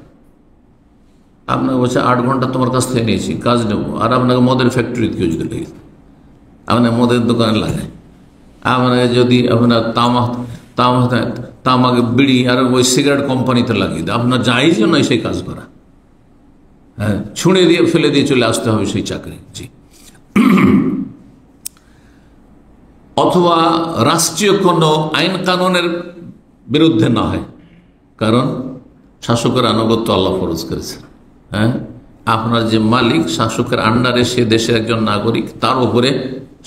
আপনাকে বলছে 8 ঘন্টা তোমার কাছ থেকে নিয়েছি, কাজ নেবো, আর আপনাকে মদের ফ্যাক্টরিতে কেউ যদি লাগে, আপনার মদের দোকানে লাগায়, আপনাকে যদি আপনার তামাক বিড়ি আর ওই সিগারেট কোম্পানিতে লাগিয়ে দেয়, আপনার জায়েজ নয় সেই কাজ করা। হ্যাঁ, ছুঁড়ে দিয়ে ফেলে দিয়ে চলে আসতে হবে সেই চাকরি, জি। অথবা রাষ্ট্রীয় কোনো আইন কানুনের বিরুদ্ধে না হয়, কারণ শাসকের আনুগত্য আল্লাহ ফরজ করেছে। হ্যাঁ, আপনার যে মালিক, শাসকের আন্ডারে সে দেশের একজন নাগরিক, তার উপরে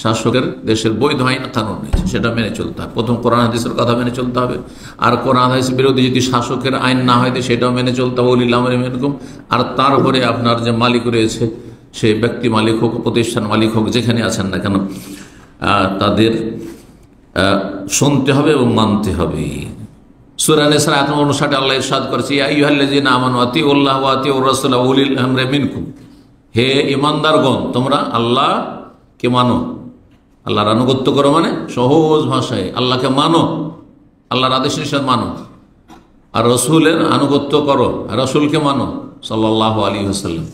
শাসকের দেশের বৈধ আইন কানুন রয়েছে, সেটা মেনে চলতে হবে। প্রথম কোরআন হাদিসের কথা মেনে চলতে হবে, আর কোরআন হাদিস বিরোধী যদি শাসকের আইন না হয় সেটাও মেনে চলতে হবে, উলিল আমরি মিনকুম। আর তার উপরে আপনার যে মালিক রয়েছে, সে ব্যক্তি মালিক হোক, প্রতিষ্ঠান মালিক হোক, যেখানে আছেন না কেন, তাদের শুনতে হবে এবং মানতে হবে। সূরা নিসা 59 আল্লাহ ইরশাদ করেছে, ইয়া আইয়ুহাল্লাযীনা আমানু আতিউল্লাহ ওয়া আতিউর রাসূল ওয়া উলিল আমরি মিনকুম, হে ঈমানদারগণ তোমরা আল্লাহকে মানো, আল্লাহর আনুগত্য করো, মানে সহজ ভাষায় আল্লাহকে মানো, আল্লাহর আদেশ নিষেধ মানো, আর রসুলের আনুগত্য করো, রসুলকে মানো সাল্লাল্লাহু আলাইহি ওয়াসাল্লাম,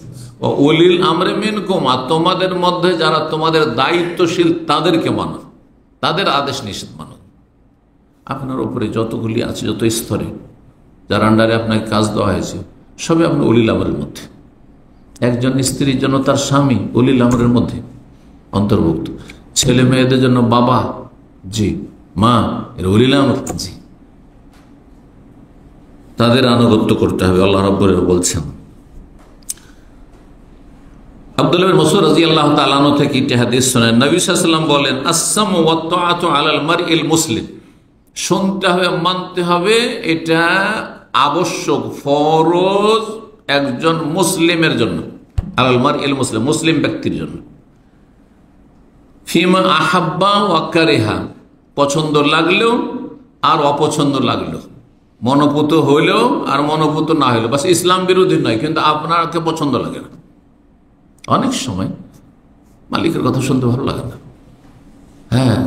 ও উলিল আমরি মিনকুম, আর তোমাদের মধ্যে যারা তোমাদের দায়িত্বশীল তাদেরকে মানো, তাদের আদেশ নিষেধ মানো। আপনার উপরে যতগুলি আছে, যত স্তরে যার আন্ডারে আপনাকে কাজ দেওয়া হয়েছে, সবই আপনার উলিল আমরের মধ্যে। একজন স্ত্রীর জন্য তার স্বামী উলিল আমরের মধ্যে অন্তর্ভুক্ত, ছেলে মেয়েদের জন্য বাবা, জি, মা, এর উলিল আমর, জি, তাদের আনুগত্য করতে হবে। আল্লাহ রাব্বুল আলামিন বলছেন, আব্দুল্লাহ বিন মাসউদ রাদিয়াল্লাহু তাআলা আনহু থেকে একটি হাদিস শুনেন, নবী সাল্লাল্লাহু আলাইহি ওয়াসাল্লাম বলেন, আসসামু ওয়াত তাআতু আলাল মারইল মুসলিম, শুনতে হবে, মানতে হবে, এটা আবশ্যক, ফরজ একজন মুসলিমের জন্য, আলাল মারইল মুসলিম, মুসলিম ব্যক্তির জন্য, ফিমা আহাব্বা ওয়া কারিহা, পছন্দ লাগলেও আর অপছন্দ লাগলেও, মনোপুত হইলেও আর মনোপুত না হইলেও, বাস ইসলাম বিরোধী নয়, কিন্তু আপনাকে পছন্দ লাগে না। অনেক সময় মালিকের কথা শুনতে ভালো লাগে না, হ্যাঁ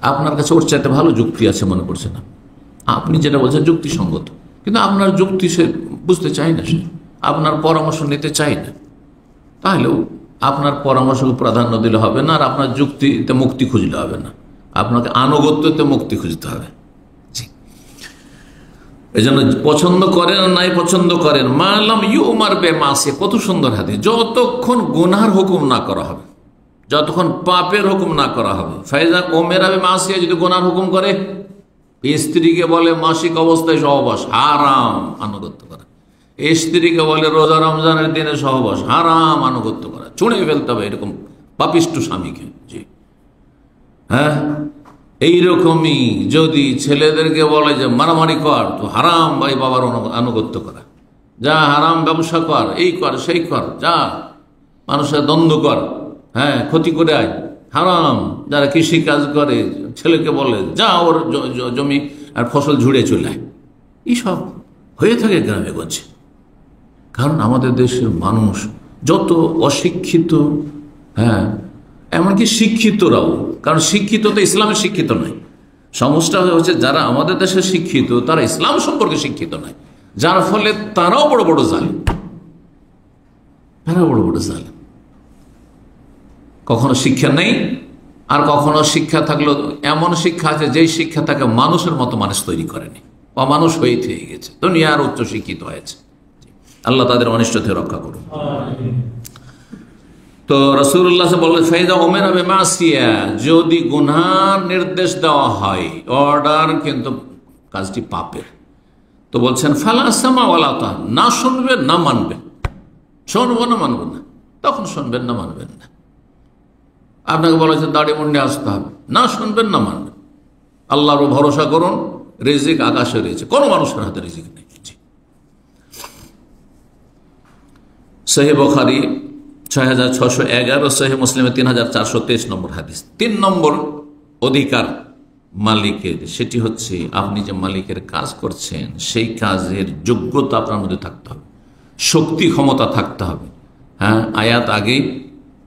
আপনার কাছে ওর চাইতে ভালো যুক্তি আছে মনে করছে না, আপনি যেটা বলছেন যুক্তিসঙ্গত, কিন্তু আপনার যুক্তি সে বুঝতে চায় না, সে আপনার পরামর্শ নিতে চায় না, তাহলেও আপনার পরামর্শকে প্রাধান্য দিলে হবে না, আর আপনার যুক্তিতে মুক্তি খুঁজলে হবে না, আপনাকে আনুগত্যতে মুক্তি খুঁজতে হবে। এই জন্য পছন্দ করেন নাই পছন্দ করেন, মালাম ইউমার বেমাসি, কত সুন্দর হাদিস, যতক্ষণ গুনার হুকুম না করা হবে, যতক্ষণ পাপের হুকুম না করা হবে। ফাইজা ওমেরা বেমাসিয়া, যদি গুনার হুকুম করে, স্ত্রীকে বলে মাসিক অবস্থায় সহবাস হারাম, আনুগত্য করা। স্ত্রীকে বলে রোজা রমজানের দিনে সহবাস হারাম, আনুগত্য করা, ছুঁড়ে ফেলতে হবে এরকম পাপিষ্ঠ স্বামীকে। জি হ্যাঁ, এইরকমই যদি ছেলেদেরকে বলে যে মারামারি কর, তো হারাম ভাই বাবার আনুগত্য করা, যা হারাম ব্যবসা কর, এই কর সেই কর, যা মানুষের দ্বন্দ্ব কর, হ্যাঁ ক্ষতি করে আয়, হারাম। যারা কৃষি কাজ করে ছেলেকে বলে যা ওর জমি আর ফসল ঝুড়ে চলে আয়, এইসব হয়ে থাকে গ্রামে গঞ্জে। কারণ আমাদের দেশের মানুষ যত অশিক্ষিত, হ্যাঁ এমনকি শিক্ষিতরাও, কারণ শিক্ষিত তো ইসলামের শিক্ষিত নয়। সমস্যা হচ্ছে যারা আমাদের দেশে শিক্ষিত তারা ইসলাম সম্পর্কে শিক্ষিত নয়, যার ফলে তারাও বড় বড় জালেম, তারাও বড় বড় জালেম। কখনো শিক্ষা নেই, আর কখনো শিক্ষা থাকলেও এমন শিক্ষা আছে যেই শিক্ষা তাকে মানুষের মতো মানুষ তৈরি করেনি, অমানুষ হয়ে থেকে গেছে, দুনিয়ার উচ্চ শিক্ষিত হয়েছে। আল্লাহ তাদের অনিষ্ট থেকে রক্ষা করুন। তো রাসূলুল্লাহ বললেন ফাইদা ওমেরা বেমাসিয়া, যদি গুনার নির্দেশ দেওয়া হয়, অর্ডার কিন্তু কাজটি পাপের, তো বলছেন ফালা সামা ওয়ালা তা, না শুনবেন না মানবেন, শুনবো না মানবো না, তখন শুনবেন না মানবেন না। আপনাকে বলা হচ্ছে দাড়ি মুন্ডে আসতে হবে, না শুনবেন না মানবেন। আল্লাহর ভরসা করুন, রিজিক আকাশে রয়েছে, কোনো মানুষের হাতে রিজিক নেই। সহিহ বুখারী 6611, সহিহ মুসলিমে 3423 নম্বর হাদিস। 3 নম্বর অধিকার মালিকের, সেটি হচ্ছে আপনি যে মালিকের কাজ করছেন সেই কাজের যোগ্যতা আপনার মধ্যে থাকতে হবে, শক্তি ক্ষমতা থাকতে হবে। হ্যাঁ, আয়াত আগেই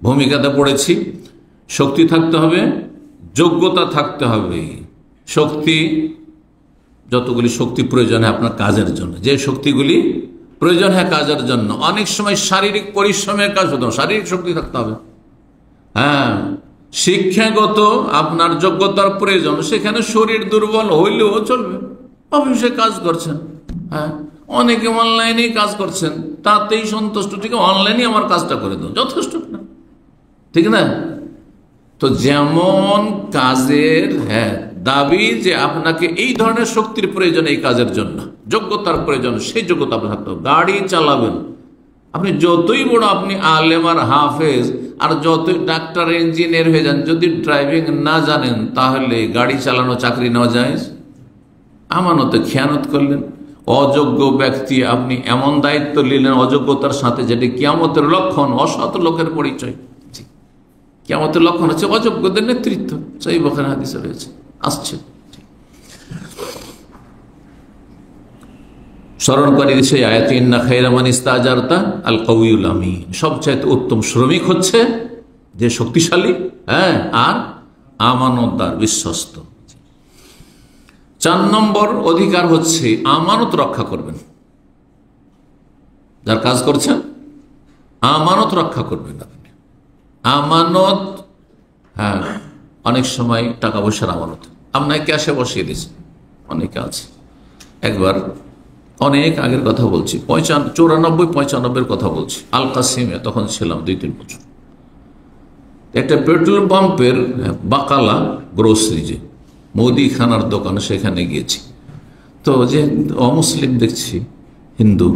ভূমিকাতে পড়েছি, শক্তি থাকতে হবে, যোগ্যতা থাকতে হবে। শক্তি, যতগুলি শক্তি প্রয়োজন হয় আপনার কাজের জন্য, যে শক্তিগুলি প্রয়োজন হয় কাজের জন্য, অনেক সময় শারীরিক পরিশ্রমের কাজ হতো, শারীরিক শক্তি থাকতে হবে। হ্যাঁ, শিক্ষাগত আপনার যোগ্যতার প্রয়োজন, সেখানে শরীর দুর্বল হইলেও চলবে, অফিসে কাজ করছেন, হ্যাঁ অনেকে অনলাইনে কাজ করছেন, তাতেই সন্তুষ্ট, ঠিক অনলাইনে আমার কাজটা করে দাও, যথেষ্ট না, ঠিক না? তো যেমন কাজের দাবি যে আপনাকে এই ধরনের শক্তির প্রয়োজন, এই কাজের জন্য যোগ্যতার প্রয়োজন, সেই যোগ্যতা আপনার থাকতে হবে। গাড়ি চালাবেন, আপনি যতই বড় আপনি আলেম আর হাফেজ আর যতই ডাক্তার ইঞ্জিনিয়ার হয়ে যান, যদি ড্রাইভিং না জানেন তাহলে গাড়ি চালানো চাকরি নেওয়া যায়? আমানতে খেয়ানত করলেন, অযোগ্য ব্যক্তি আপনি এমন দায়িত্ব নিলেন অযোগ্যতার সাথে, যেটি কিয়ামতের লক্ষণ, অসৎ লোকের পরিচয়। কিয়ামতের লক্ষণ হচ্ছে অযোগ্যদের নেতৃত্ব, সহিহ বুখারী হাদিসে রয়েছে, আসছে। স্মরণ করে দিচ্ছে আয়াত, ইন্না খায়রা মান ইস্তাজারতা আল কাউয়ুল আমিন, সবচেয়ে উত্তম শ্রমিক হচ্ছে যে শক্তিশালী, হ্যাঁ আর আমানতদার, বিশ্বস্ত। 4 নম্বর অধিকার হচ্ছে আমানত রক্ষা করবেন। যার কাজ করছেন আমানত রক্ষা করবেন আপনি। আমানত, হ্যাঁ অনেক সময় টাকা পয়সার আমানত আপনাকে ক্যাশে বসিয়ে দিয়েছে, অনেকে আছে। একবার অনেক আগের কথা বলছি, 94-95 কথা বলছি, আল কাসিমে তখন ছিলাম 2-3 বছর। একটা পেট্রোল পাম্পের বাকালা গ্রোসারি, যে মুদিখানার দোকান, সেখানে গিয়েছি। তো যে অমুসলিম দেখছি, হিন্দু,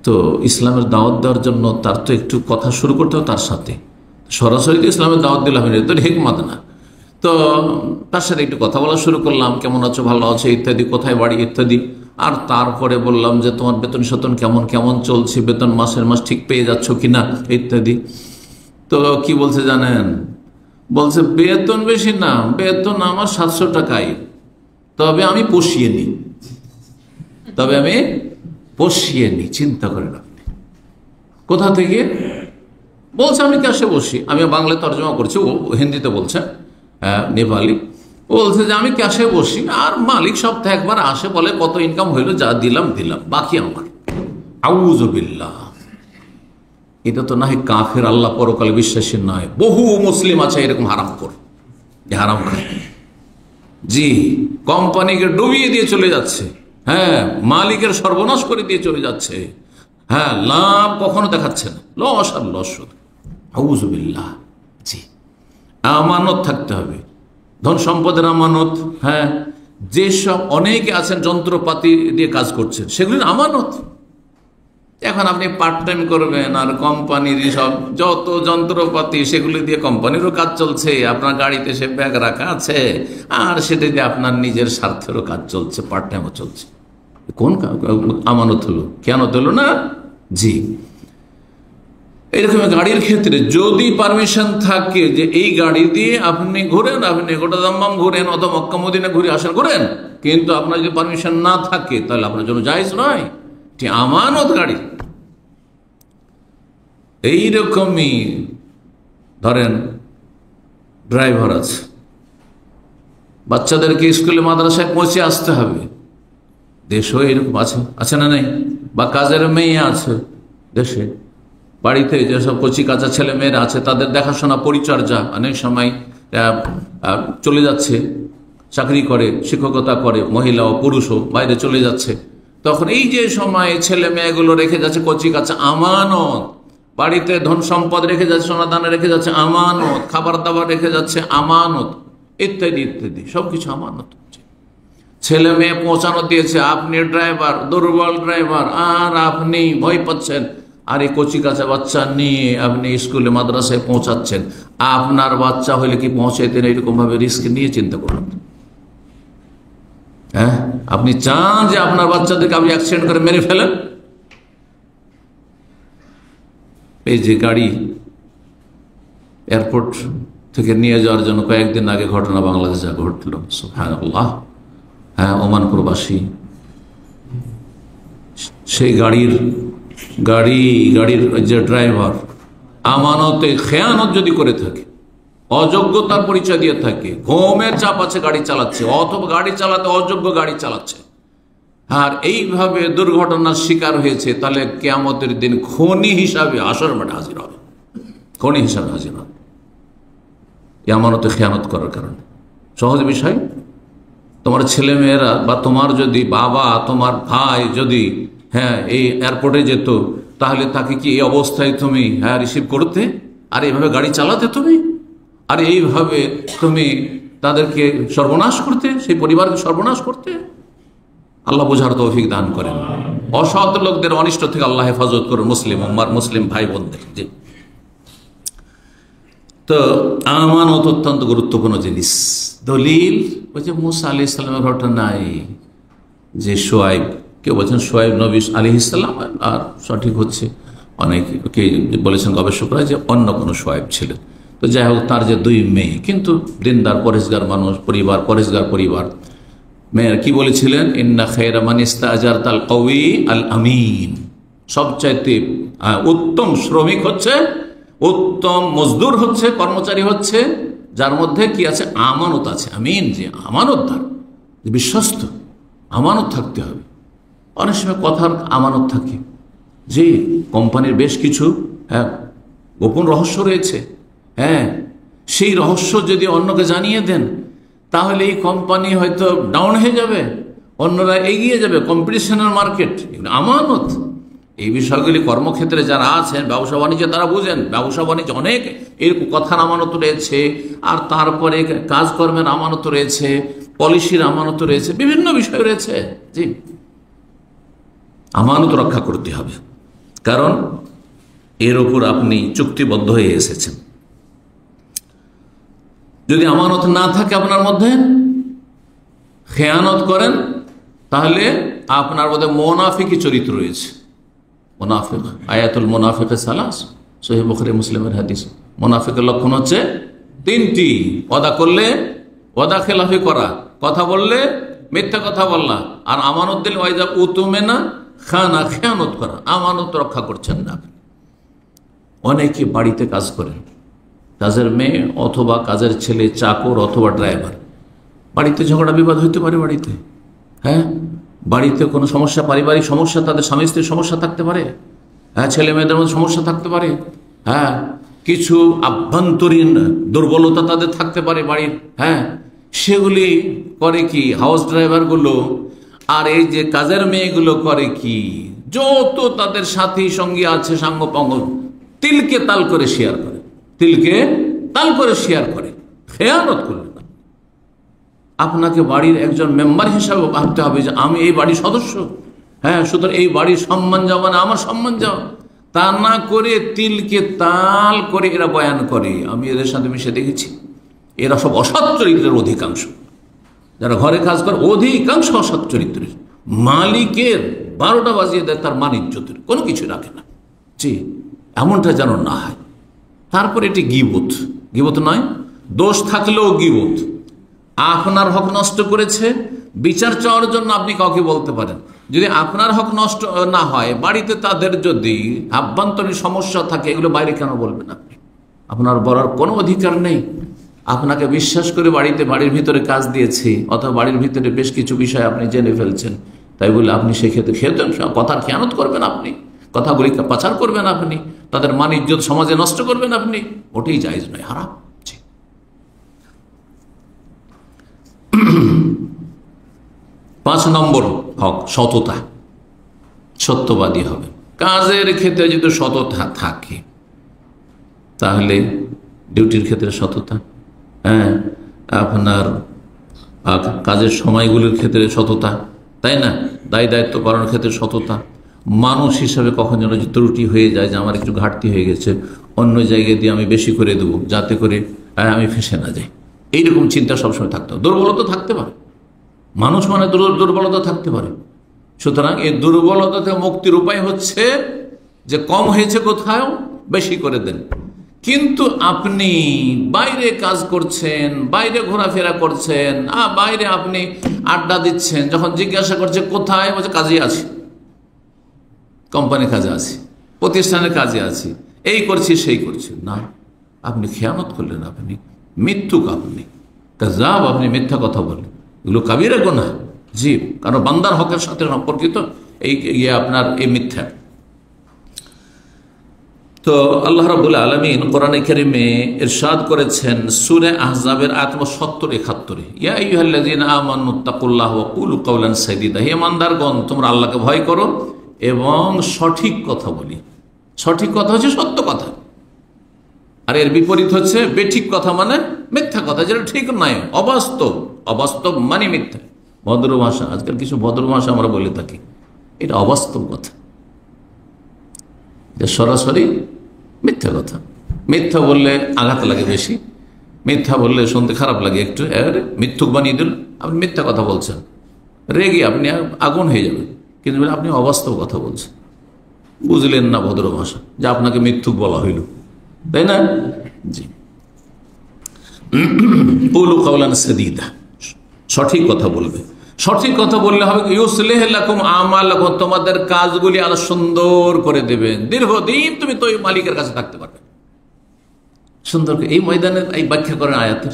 তো ইসলামের দাওয়াত দেওয়ার জন্য তার তো একটু কথা শুরু করতে হবে তার সাথে, সরাসরি তো ইসলামের দাওয়াত দিলাম তো হিকমত না। তো তার সাথে একটু কথা বলা শুরু করলাম, কেমন আছো, ভালো আছো ইত্যাদি, কোথায় বাড়ি ইত্যাদি। আর তারপরে বললাম যে তোমার বেতন সতন কেমন কেমন চলছে, বেতন মাসের মাস ঠিক পেয়ে যাচ্ছ কিনা ইত্যাদি। তো কি বলছে জানেন? বলছে বেতন বেশি না, বেতন আমার 700 টাকাই, তবে আমি পুষিয়ে নিই, তবে আমি পুষিয়ে নিই। চিন্তা করেন আপনি, কোথা থেকে বলছে? আমি ক্যাশে বসি। আমি বাংলায় তর্জমা করছি, ও হিন্দিতে বলছে, নেপালি। বলছে যে আমি ক্যাশে বসি, আর মালিক সপ্তাহে একবার আসে, বলে কত ইনকাম হইলো, যা দিলাম দিলাম, বাকি আমার। আউযু বিল্লাহ, এটা তো না হয় কাফের, আল্লাহ পরকালে বিশ্বাসী নয়। বহু মুসলিম আছে এরকম হারামখোর, হারাম খায়। জি, কোম্পানিকে ডুবিয়ে দিয়ে চলে যাচ্ছে, হ্যাঁ, মালিকের সর্বনাশ করে দিয়ে চলে যাচ্ছে। হ্যাঁ, লাভ কখনো দেখাচ্ছে না, লস আর লস শুধু। আউযুবিল্লাহ। জি, আমানত থাকতে হবে, ধন সম্পদের আমানত। হ্যাঁ, যেসব অনেকে আছেন যন্ত্রপাতি দিয়ে কাজ করছেন, সেগুলির আমানত। এখন আপনি পার্ট টাইম করবেন, আর কোম্পানির সব যত যন্ত্রপাতি সেগুলি দিয়ে কোম্পানিরও কাজ চলছে, আপনার গাড়িতে সে ব্যাগ রাখা আছে, আর সেটা দিয়ে আপনার নিজের স্বার্থেরও কাজ চলছে, পার্ট টাইমও চলছে। কোন আমানত হলো? কেন হলো না? জি, এরকম গাড়ির ক্ষেত্রে যদি পারমিশন থাকে যে এই গাড়ি দিয়ে আপনি ঘুরেন, আপনি গোটা দাম্মাম ঘুরেন অথবা মক্কা মদিনা ঘুরে আসেন, ঘুরেন, কিন্তু আপনার যদি পারমিশন না থাকে তাহলে আপনার জন্য জায়েজ নয়। এটি আমানত গাড়ি। এইরকমই ধরেন ড্রাইভার আছে, বাচ্চাদেরকে স্কুলে মাদ্রাসায় পৌঁছে আসতে হবে, দেশও এরকম আছে না নেই? বা কাজের মেয়ে আছে দেশে, বাড়িতে যেসব কচি কাঁচা ছেলে মেয়েরা আছে তাদের দেখাশোনা পরিচর্যা অনেক সময় চলে যাচ্ছে, চাকরি করে, শিক্ষকতা করে, মহিলা ও পুরুষও বাইরে চলে যাচ্ছে, তখন এই যে সময় ছেলে মেয়েগুলো রেখে যাচ্ছে কচি কাঁচা আমানত, বাড়িতে ধন সম্পদ রেখে যাচ্ছে, সোনাদানা রেখে যাচ্ছে আমানত, খাবার দাবার রেখে যাচ্ছে আমানত, ইত্যাদি ইত্যাদি সবকিছু আমানত। ছেলে মেয়ে পৌঁছানো দিয়েছে, আপনি ড্রাইভার, দুর্বল ড্রাইভার, আর আপনি ভয় পাচ্ছেন, আর এই কচি কাঁচা বাচ্চা নিয়ে আপনি স্কুলে মাদ্রাসায় পৌঁছাচ্ছেন। আপনার বাচ্চা হলে কি পৌঁছাইতেন এরকম ভাবে রিস্ক নিয়ে? চিন্তা করুন। হ্যাঁ, আপনি চান যে আপনার বাচ্চাদেরকে আপনি অ্যাক্সিডেন্ট করে মেরে ফেলেন? এই যে গাড়ি এয়ারপোর্ট থেকে নিয়ে যাওয়ার জন্য কয়েকদিন আগে ঘটনা বাংলাদেশে ঘটল, সুবহানাল্লাহ। হ্যাঁ, ওমান প্রবাসী, সেই গাড়ির যে ড্রাইভার আমানতে খেয়ানত যদি করে থাকে, অযোগ্যতার পরিচয় দিয়ে থাকে, ঘুমের চাপ আছে গাড়ি চালাচ্ছে, অথবা গাড়ি চালাতে অযোগ্য গাড়ি চালাচ্ছে, আর এইভাবে দুর্ঘটনার শিকার হয়েছে, তাহলে কিয়ামতের দিন খনি হিসাবে আসর মাঠে হাজির হবে, খনি হিসাবে হাজির হবে এই আমানতে খেয়ানত করার কারণে। সহজ বিষয়। তোমার ছেলে মেয়েরা বা তোমার যদি বাবা, তোমার ভাই যদি এই এয়ারপোর্টে যেত, তাহলে তাকে কি এই অবস্থায় তুমি রিসিভ করতে, আর এইভাবে গাড়ি চালাতে তুমি, আর এইভাবে তুমি তাদেরকে সর্বনাশ করতে, সেই পরিবারকে সর্বনাশ করতে? আল্লাহ বোঝার তৌফিক দান করেন। অসৎ লোকদের অনিষ্ট থেকে আল্লাহ হেফাজত করুন মুসলিম ভাই বোনদের। জি, তো আমানত অত্যন্ত গুরুত্বপূর্ণ জিনিস। দলিল ওই যে মুসা আলাইহিস সালামের ঘটনায়, যে শোয়াইব, কেউ বলছেন শোয়াইব নবী আলাইহিস সালাম, আর সঠিক হচ্ছে অনেকে বলেছেন গবেষকরা যে অন্য কোনো শোয়াইব ছিলেন। তো যাই হোক, তার যে দুই মেয়ে, কিন্তু দিনদার পরেশগার মানুষ, পরেশগার পরিবার, মেয়ের কি বলেছিলেন? ইন্না খায়রা মান ইস্তাজারতাল কওয়ি আল আমিন, সবচাইতে উত্তম শ্রমিক হচ্ছে, উত্তম মজদুর হচ্ছে, কর্মচারী হচ্ছে যার মধ্যে কি আছে? আমানত আছে। আমিন, যে আমানতদার, বিশ্বস্ত, আমানত থাকতে হবে। অনেক সময় কথার আমানত থাকে, যে কোম্পানির বেশ কিছু গোপন রহস্য রয়েছে, সেই রহস্য যদি অন্যকে জানিয়ে দেন, তাহলে এই কোম্পানি হয়তো ডাউন হয়ে যাবে, অন্যরা এগিয়ে যাবে, কম্পিটিশনের মার্কেট, আমানত। এই বিষয়গুলি কর্মক্ষেত্রে যারা আছেন, ব্যবসা বাণিজ্যে তারা বুঝেন। ব্যবসা বাণিজ্য অনেক এর কথার আমানত রয়েছে, আর তারপরে কাজকর্মের আমানত রয়েছে, পলিসির আমানত রয়েছে, বিভিন্ন বিষয় রয়েছে। জি, আমানত রক্ষা করতে হবে, কারণ এর উপর আপনি চুক্তিবদ্ধ হয়ে এসেছেন। যদি আমানত না থাকে আপনার মধ্যে, খেয়ানত করেন, তাহলে আপনার মধ্যে মুনাফিকি চরিত্র রয়েছে। মুনাফিক, আয়াতুল মুনাফিকে সালাস, সহিহ বুখারী মুসলিমের হাদিস। মুনাফিকের লক্ষণ হচ্ছে তিনটি: ওয়াদা করলে ওয়াদা খেলাফি করা, কথা বললে মিথ্যা কথা বললা, আর আমানত দিলে ওয়াইদা উতুমিনা খানা, খেয়ানত করা। আমানত রক্ষা করছেন না। অনেকে বাড়িতে কাজ করেন, কাজের মেয়ে অথবা কাজের ছেলে, চাকর অথবা ড্রাইভার, বাড়িতে ঝগড়া বিবাদ হইতে পারে, বাড়িতে বাড়িতে কোনো সমস্যা, পারিবারিক সমস্যা, তাদের স্বামী স্ত্রীর সমস্যা থাকতে পারে, ছেলে মেয়েদের মধ্যে সমস্যা থাকতে পারে, কিছু আভ্যন্তরীণ দুর্বলতা তাদের থাকতে পারে বাড়ির। সেগুলি করে কি হাউস ড্রাইভারগুলো আর এই যে কাজের মেয়েগুলো করে কি, যত তাদের সাথী সঙ্গী আছে সাঙ্গপাঙ্গ তিলকে তাল করে শেয়ার করে, তিলকে তাল করে শেয়ার করে। খেয়ানত করলে না, আপনাকে বাড়ির একজন মেম্বার হিসাবে ভাবতে হবে যে আমি এই বাড়ির সদস্য, হ্যাঁ, সুতরাং এই বাড়ির সম্মান যাওয়া না আমার সম্মান যাওয়া, তা না করে তিলকে তাল করে এরা বয়ান করে। আমি এদের সাথে মিশে দেখেছি, এরা সব অসৎ চরিত্রের অধিকাংশ, যারা ঘরে কাজ করে অধিকাংশ অসৎ চরিত্রের। মালিকের 12টা বাজিয়ে দেয় তার মান ইজ্জতের, কোনো কিছু রাখে না। জি, এমনটা যেন না হয়। তারপর এটি গীবত, গীবত নয়, দোষ থাকলেও গীবত। আপনার হক নষ্ট করেছে, বিচার চাওয়ার জন্য আপনি কাউকে বলতে পারেন। যদি আপনার হক নষ্ট না হয়, বাড়িতে তাদের যদি আভ্যন্তরীণ সমস্যা থাকে, এগুলো বাইরে কেন বলবেন আপনি? আপনার বলার কোনো অধিকার নেই। আপনাকে বিশ্বাস করে বাড়ির ভিতরে কাজ দিয়েছি, অথবা বাড়ির ভিতরে বেশ কিছু বিষয় আপনি জেনে ফেলছেন, তাই বলে আপনি সেক্ষেত্রে কথার খেয়ানত করবেন, আপনি কথাগুলি পাচার করবেন, আপনি তাদের মান ইজ্জত সমাজে নষ্ট করবেন, আপনি ওটাই জায়েজ নয়, হারাম। 5 নম্বর হক সততা, সত্যবাদী হবে। কাজের ক্ষেত্রে যদি সততা থাকে, তাহলে ডিউটির ক্ষেত্রে সততা, হ্যাঁ, আপনার কাজের সময়গুলির ক্ষেত্রে সততা, তাই না, দায় দায়িত্ব পালনের ক্ষেত্রে সততা। মানুষ হিসাবে কখন যেন ত্রুটি হয়ে যায় যে আমার একটু ঘাটতি হয়ে গেছে, অন্য জায়গায় দিয়ে আমি বেশি করে দেবো যাতে করে আমি ফেঁসে না যাই, এইরকম চিন্তা সবসময় থাকতে হবে। দুর্বলতা থাকতে পারে, মানুষ মানে দুর্বলতা থাকতে পারে। সুতরাং এই দুর্বলতা থেকে মুক্তির উপায় হচ্ছে যে কম হয়েছে কোথাও বেশি করে দেন। কিন্তু আপনি বাইরে কাজ করছেন, বাইরে ঘোরাফেরা করছেন, বাইরে আপনি আড্ডা দিচ্ছেন, যখন জিজ্ঞাসা করছে কোথায়, বলছে কাজে আছি, কোম্পানি কাজে আছি, প্রতিষ্ঠানের কাজে আছি, এই করছি সেই করছি। না, আপনি খেয়ানত করলেন, আপনি মিথ্যুক, আপনি কাযাব, আপনি মিথ্যা কথা বলেন। এগুলো কাবিরা গুনাহ, জি, কারণ বান্দার হকের সাথে সম্পর্কিত এই আপনার এই মিথ্যা। তো আল্লাহ রাব্বুল আলামিন কোরআনে কারিমে ইরশাদ করেছেন সূরা আহজাবের আয়াত 70-71, ইয়া আইয়ুহাল্লাযীনা আমানুত্তাকুল্লাহ ওয়া কুলু কাওলান সাদীদা, হে ইমানদারগণ তোমরা আল্লাহকে ভয় করো এবং সঠিক কথা বলি। সঠিক কথা হচ্ছে সত্য কথা, আর এর বিপরীত হচ্ছে বেঠিক কথা, মানে মিথ্যা কথা, যেটা ঠিক নয়, অবাস্তব। অবাস্তব মানে মিথ্যা। ভদ্র ভাষা, আজকাল কিছু ভদ্র ভাষা আমরা বলে থাকি, এটা অবাস্তব কথা, এটা সরাসরি মিথ্যা কথা। মিথ্যা বললে আঘাত লাগে বেশি, মিথ্যা বললে শুনতে খারাপ লাগে একটু, মিথ্যুক বানিয়ে দিল, আপনি মিথ্যা কথা বলছেন, রেগে আপনি আগুন হয়ে যাবেন, কিন্তু আপনি অবাস্তব কথা বলছেন, বুঝলেন না ভদ্র ভাষা, যে আপনাকে মিথ্যুক বলা হইল, তাই না? জি, কুলু কাওলান সাদীদা, সঠিক কথা বলবে। সঠিক কথা বললে হবে ইউসলিহ লাকুম আমালাকুম, তোমাদের কাজগুলি আরো সুন্দর করে দেবেন, দীর্ঘদিন তুমি তো ওই মালিকের কাছে থাকতে পারবে। সুন্দর, এই ময়দানের এই ব্যাখ্যা করেন আয়াতের,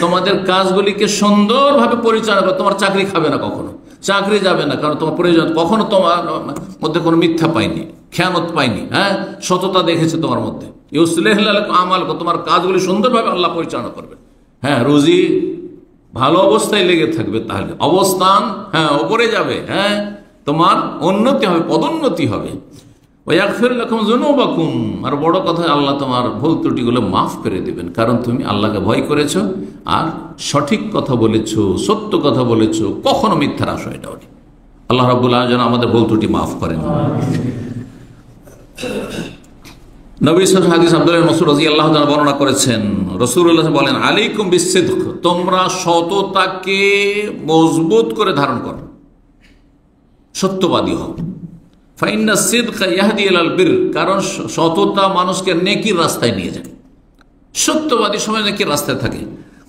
তোমাদের কাজগুলিকে সুন্দরভাবে পরিচালনা করে, তোমার চাকরি খাবে না, কখনো চাকরি যাবে না, কারণ তোমার প্রয়োজন, কখনো তোমার মধ্যে কোনো মিথ্যা পাইনি, খেয়ানত পাইনি, হ্যাঁ, সততা দেখেছে তোমার মধ্যে। ইউসলিহ লাকুম আমালাকুম, তোমার কাজগুলি সুন্দরভাবে আল্লাহ পরিচালনা করবে, হ্যাঁ, রুজি ভালো অবস্থায় লেগে থাকবে, তাহলে অবস্থান, হ্যাঁ, ওপরে যাবে, হ্যাঁ, তোমার উন্নতি হবে, পদোন্নতি হবে। ওয়াগফির লাকুম যুনুবাকুম, আর বড় কথা, আল্লাহ তোমার ভুল ত্রুটিগুলো মাফ করে দেবেন, কারণ তুমি আল্লাহকে ভয় করেছো আর সঠিক কথা বলেছো, সত্য কথা বলেছো, কখনো মিথ্যার আশয় দাওনি। আল্লাহ রাব্বুল আলামিন যেন আমাদের ভুল ত্রুটি মাফ করেন। নবী সাল্লাল্লাহু আলাইহি ওয়াসাল্লাম আব্দুল্লাহ ইবনে মাসউদ রাদিয়াল্লাহু তাআলা বর্ণনা করেছেন, রাসূলুল্লাহ বলেন, আলাইকুম বিসসিদক, তোমরা সততাকে মজবুত করে ধারণ করো, সত্যবাদী হও। ফাইন্নাস সিদকা ইয়াহদি ইলাল বির, কারণ সততা মানুষকে নেকির রাস্তায় নিয়ে যায়, সত্যবাদী সময় নেকির রাস্তায় থাকে।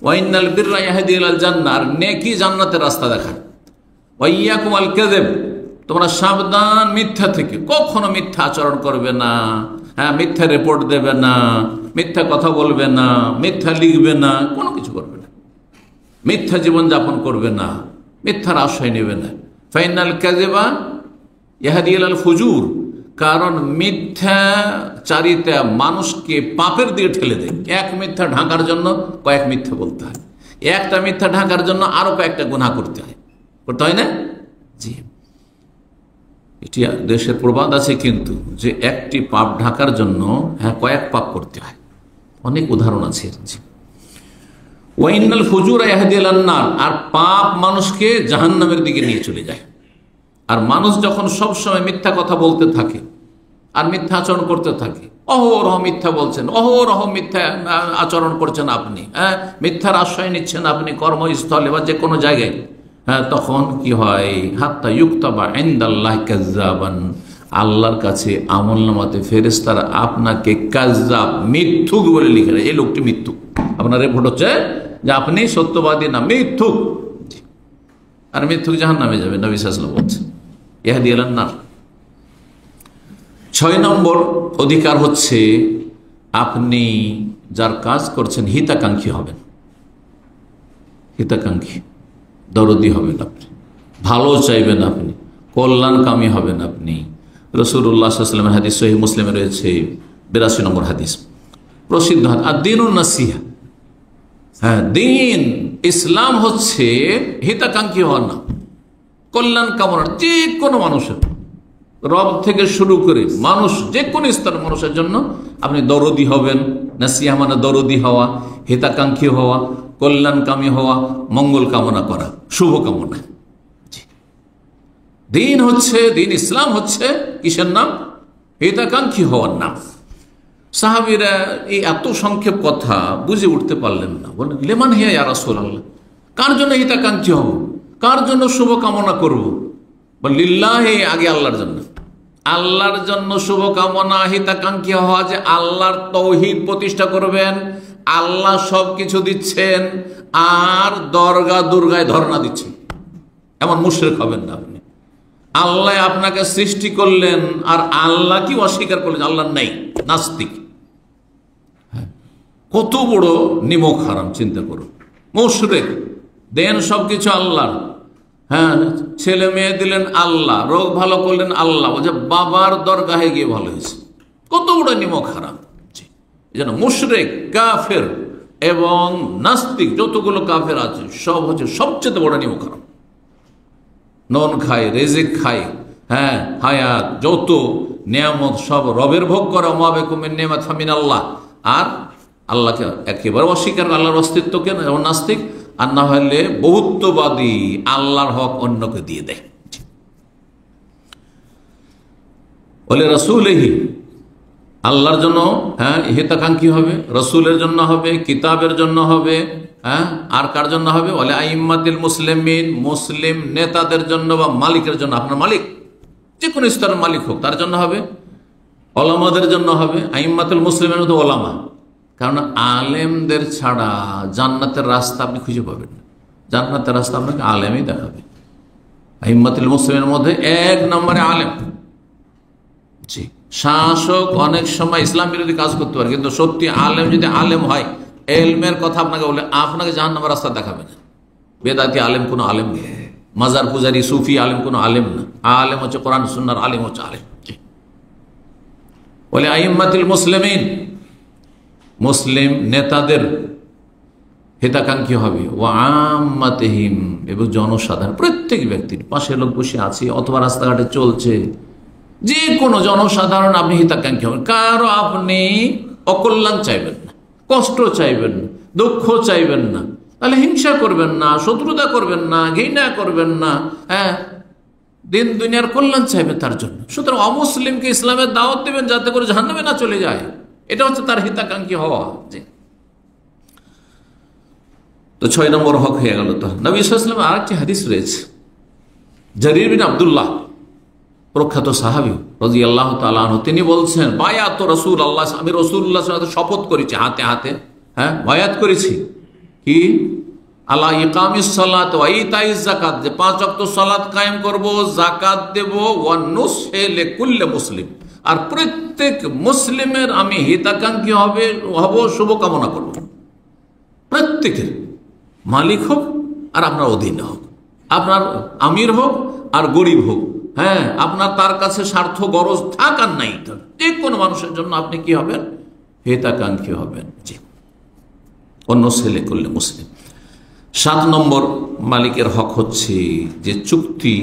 ওয়াইনাল বিররা ইয়াহদি ইলাল জান্নাহ, আর নেকি জান্নাতের রাস্তা দেখায়। ওয়া ইয়াকুম আল কাযিব, তোমরা সাবধান মিথ্যা থেকে, কখনো মিথ্যা আচরণ করবে না, হ্যাঁ, মিথ্যা রিপোর্ট দেবে না, মিথ্যা কথা বলবে না, মিথ্যা লিখবে না, কোনো কিছু করবে না, মিথ্যা জীবনযাপন করবে না, মিথ্যার আশ্রয় নেবে না। ফাইনাল কাযিবা ইয়াহদি ইলাল ফুজুর, কারণ মিথ্যা চারিতা মানুষকে পাপের দিকে ঠেলে দেয়। এক মিথ্যা ঢাকার জন্য কয়েক মিথ্যা বলতে হয়, একটা মিথ্যা ঢাকার জন্য আরো কয়েকটা গুনাহ করতে হয়, না? জি, এটি দেশের প্রবাদ আছে কিন্তু, যে একটি পাপ ঢাকার জন্য কয়েক পাপ করতে হয়। অনেক উদাহরণ আছে। জি, ওয়াইনাল ফুজুর ইয়াহদি ইলান নার, আর পাপ মানুষকে জাহান্নামের দিকে নিয়ে চলে যায়। আর মানুষ যখন সবসময় মিথ্যা কথা বলতে থাকে আর মিথ্যা আচরণ করতে থাকে, অহরহ মিথ্যা বলছেন, অহরহ মিথ্যা আচরণ করছেন আপনি, মিথ্যার আশ্রয় নিচ্ছেন আপনি কর্মস্থলে বা যে কোনো জায়গায়, তখন কি হয়, হাত্তা ইউক্তাবা ইনদাল্লাহি কাযযাবান, আল্লাহর কাছে আমলনামাতে ফেরেশতারা আপনাকে কাযযাব, মিথ্যুক বলে লিখে দেয়। এই লোকটি মিথ্যুক, আপনার রিপোর্ট হচ্ছে যে আপনি সত্যবাদী না, মিথ্যুক। আর মিথ্যুক জাহান্নামে যাবে, নবী সাল্লাল্লাহু আলাইহি ওয়াসাল্লাম বলছেন ইয়াহদি ইলান নার। 6 নম্বর অধিকার হচ্ছে আপনি যার কাজ করছেন হিতাকাঙ্ক্ষী হবেন। হিতাকাঙ্ক্ষী, দরদি হবেন আপনি, ভালো চাইবেন আপনি, কল্যাণকামী হবেন আপনি। রাসূলুল্লাহ সাল্লাল্লাহু আলাইহি ওয়াসাল্লামের হাদিস সহিহ মুসলিমে রয়েছে 82 নম্বর হাদিস, প্রসিদ্ধ আর দ্বীনুন নাসিহা। দিন ইসলাম হচ্ছে হিতাকাঙ্ক্ষী হওয়ার নাম, কল্যাণ কামনার। যে কোনো মানুষের, রব থেকে শুরু করে মানুষ, যে কোনো স্তরের মানুষের জন্য আপনি দরদি হবেন। নাসিহা মানে দরদি হওয়া, হিতাকাঙ্ক্ষী হওয়া, কল্যাণকামী হওয়া, মঙ্গল কামনা করা, শুভ কামনা। দিন হচ্ছে, দিন ইসলাম হচ্ছে কিসের নাম? হিতাকাঙ্ক্ষী হওয়ার নাম। সাহাবীরা এই এত সংক্ষেপ কথা বুঝে উঠতে পারলেন না, বললেন লিমান হিয়া ইয়া রাসূলুল্লাহ, কার জন্য হিতাকাঙ্ক্ষী হব, কার জন্য শুভ কামনা করব? বল লিল্লাহি, আগে আল্লাহর জন্য। আল্লাহর জন্য শুভ কামনা, হিতাকাঙ্ক্ষী হওয়া, যে আল্লাহর তৌহিদ প্রতিষ্ঠা করবেন, আল্লাহ সব কিছু দিচ্ছেন, আর দরগা দুর্গায় ধর্ণা দিচ্ছেন, এমন মুশরিক হবেন না আপনি। আল্লাহ আপনাকে সৃষ্টি করলেন আর আল্লাহ কি অস্বীকার করলেন, আল্লাহ নাই, নাস্তিক। কত বড় নিমক হারাম, চিন্তা করুন। মুশরিক, দেন সবকিছু আল্লাহর, ছেলে মেয়ে দিলেন আল্লাহ, রোগ ভালো করলেন আল্লাহ, বলছে বাবার দরগাহে গিয়ে ভালো হয়েছে। কত বড় নিমক হারাম। এই জন্য মুশরিক, কাফের এবং নাস্তিক, যতগুলো কাফের আছে সব হচ্ছে সবচেয়ে বড় নিমক হারাম। নন খায়, রেজেক খায়, হায়াত, যত নিয়ামত সব রবের ভোগ করে, ওয়ামাবিকুম মিন নিমাতিন ফামিনাল্লাহ, আর আল্লাহকে একেবারে অস্বীকার, আল্লাহর অস্তিত্বকে নাস্তিক, আর না হলে বহুত্ববাদী, আল্লাহর হক অন্যকে দিয়ে দেয়। বলে রাসূলহি, আল্লাহর জন্য হিতাকাঙ্ক্ষী হবে, রসুলের জন্য হবে, কিতাবের জন্য হবে, আর কার জন্য হবে? বলে আইম্মাতিল মুসলিমিন, মুসলিম নেতাদের জন্য বা মালিকের জন্য, আপনার মালিক যে কোনো স্তরের মালিক হোক তার জন্য হবে, ওলামাদের জন্য হবে। আইম্মাতুল মুসলিমের মধ্যে ওলামা, কারণ আলেমদের ছাড়া জান্নাতের রাস্তা আপনি খুঁজে পাবেন না। জান্নাতের রাস্তা আপনাকে আলেমই দেখাবে। আইম্মাতুল মুসলিমের মধ্যে 1 নম্বরে আলেম। জি, শাসক অনেক সময় ইসলাম বিরোধী কাজ করতে পারে, কিন্তু সত্যি আলেম যদি আলেম হয়, এলমের কথা আপনাকে বলে, আপনাকে জাহান্নামের রাস্তা দেখাবে না। বেদাতি আলেম কোনো আলেম নেই, মাজার পূজারি সুফি আলেম কোনো আলেম না। আলেম হচ্ছে কোরআন সুন্নাহর আলেম, হচ্ছে আলেম। বলে আইম্মাতুল মুসলিমিন, মুসলিম নেতাদের হিতাকাঙ্ক্ষী হবে, ওয়া আম্মাতিহিম, এবং জনসাধারণ, প্রত্যেক ব্যক্তির পাশে লোক বসে আছে অথবা রাস্তাঘাটে চলছে, যে কোনো জনসাধারণ আপনি হিতাকাঙ্ক্ষী হবেন। কারো আপনি অকল্যাণ চাইবেন না, কষ্ট চাইবেন না, দুঃখ চাইবেন না, তাহলে হিংসা করবেন না, শত্রুতা করবেন না, ঘৃণা করবেন না, দিন দুনিয়ার কল্যাণ চাইবেন তার জন্য। সুতরাং অমুসলিমকে ইসলামের দাওয়াত দেবেন যাতে করে জাহান্নামে না চলে যায়, এটা হচ্ছে তার হিতাকাঙ্ক্ষী হওয়া। তো 6 নম্বর হক হয়ে গেল। তো নবী সাল্লাল্লাহু আলাইহি ওয়াসাল্লামের আরেকটি হাদিস রয়েছে, জারির বিন আব্দুল্লাহ, প্রখ্যাত সাহাবী রাদিয়াল্লাহু তাআলা আনহু, তিনি বলছেন বায়াত রাসূলুল্লাহ, আমি রাসূলুল্লাহ সাল্লাল্লাহু আলাইহি ওয়াসাল্লাম শপথ করেছি, হাতে হাতে বায়াত করেছি, কি আলা ইকামিস সালাত ওয়া ইতাইজ যাকাত, যে 5 ওয়াক্ত সালাত কায়েম করব, যাকাত দেব, ওয়া নুসহে লিকুল্লি মুসলিম, আর প্রত্যেক মুসলিমের আমি হিতাকাঙ্ক্ষী হব, শুভ কামনা করব। প্রত্যেকের, মালিক হোক আর আপনার অধীনে হোক, আপনার আমির হোক আর গরিব হোক, আপনার তার কাছে স্বার্থ গরজ থাক আর নাই থাক, যে কোনো মানুষের জন্য আপনি কি হবেন? হিতাকাঙ্ক্ষী হবেন। জি, অন্য ছেলে করলে মুসলিম। 7 নম্বর মালিকের হক হচ্ছে যে চুক্তি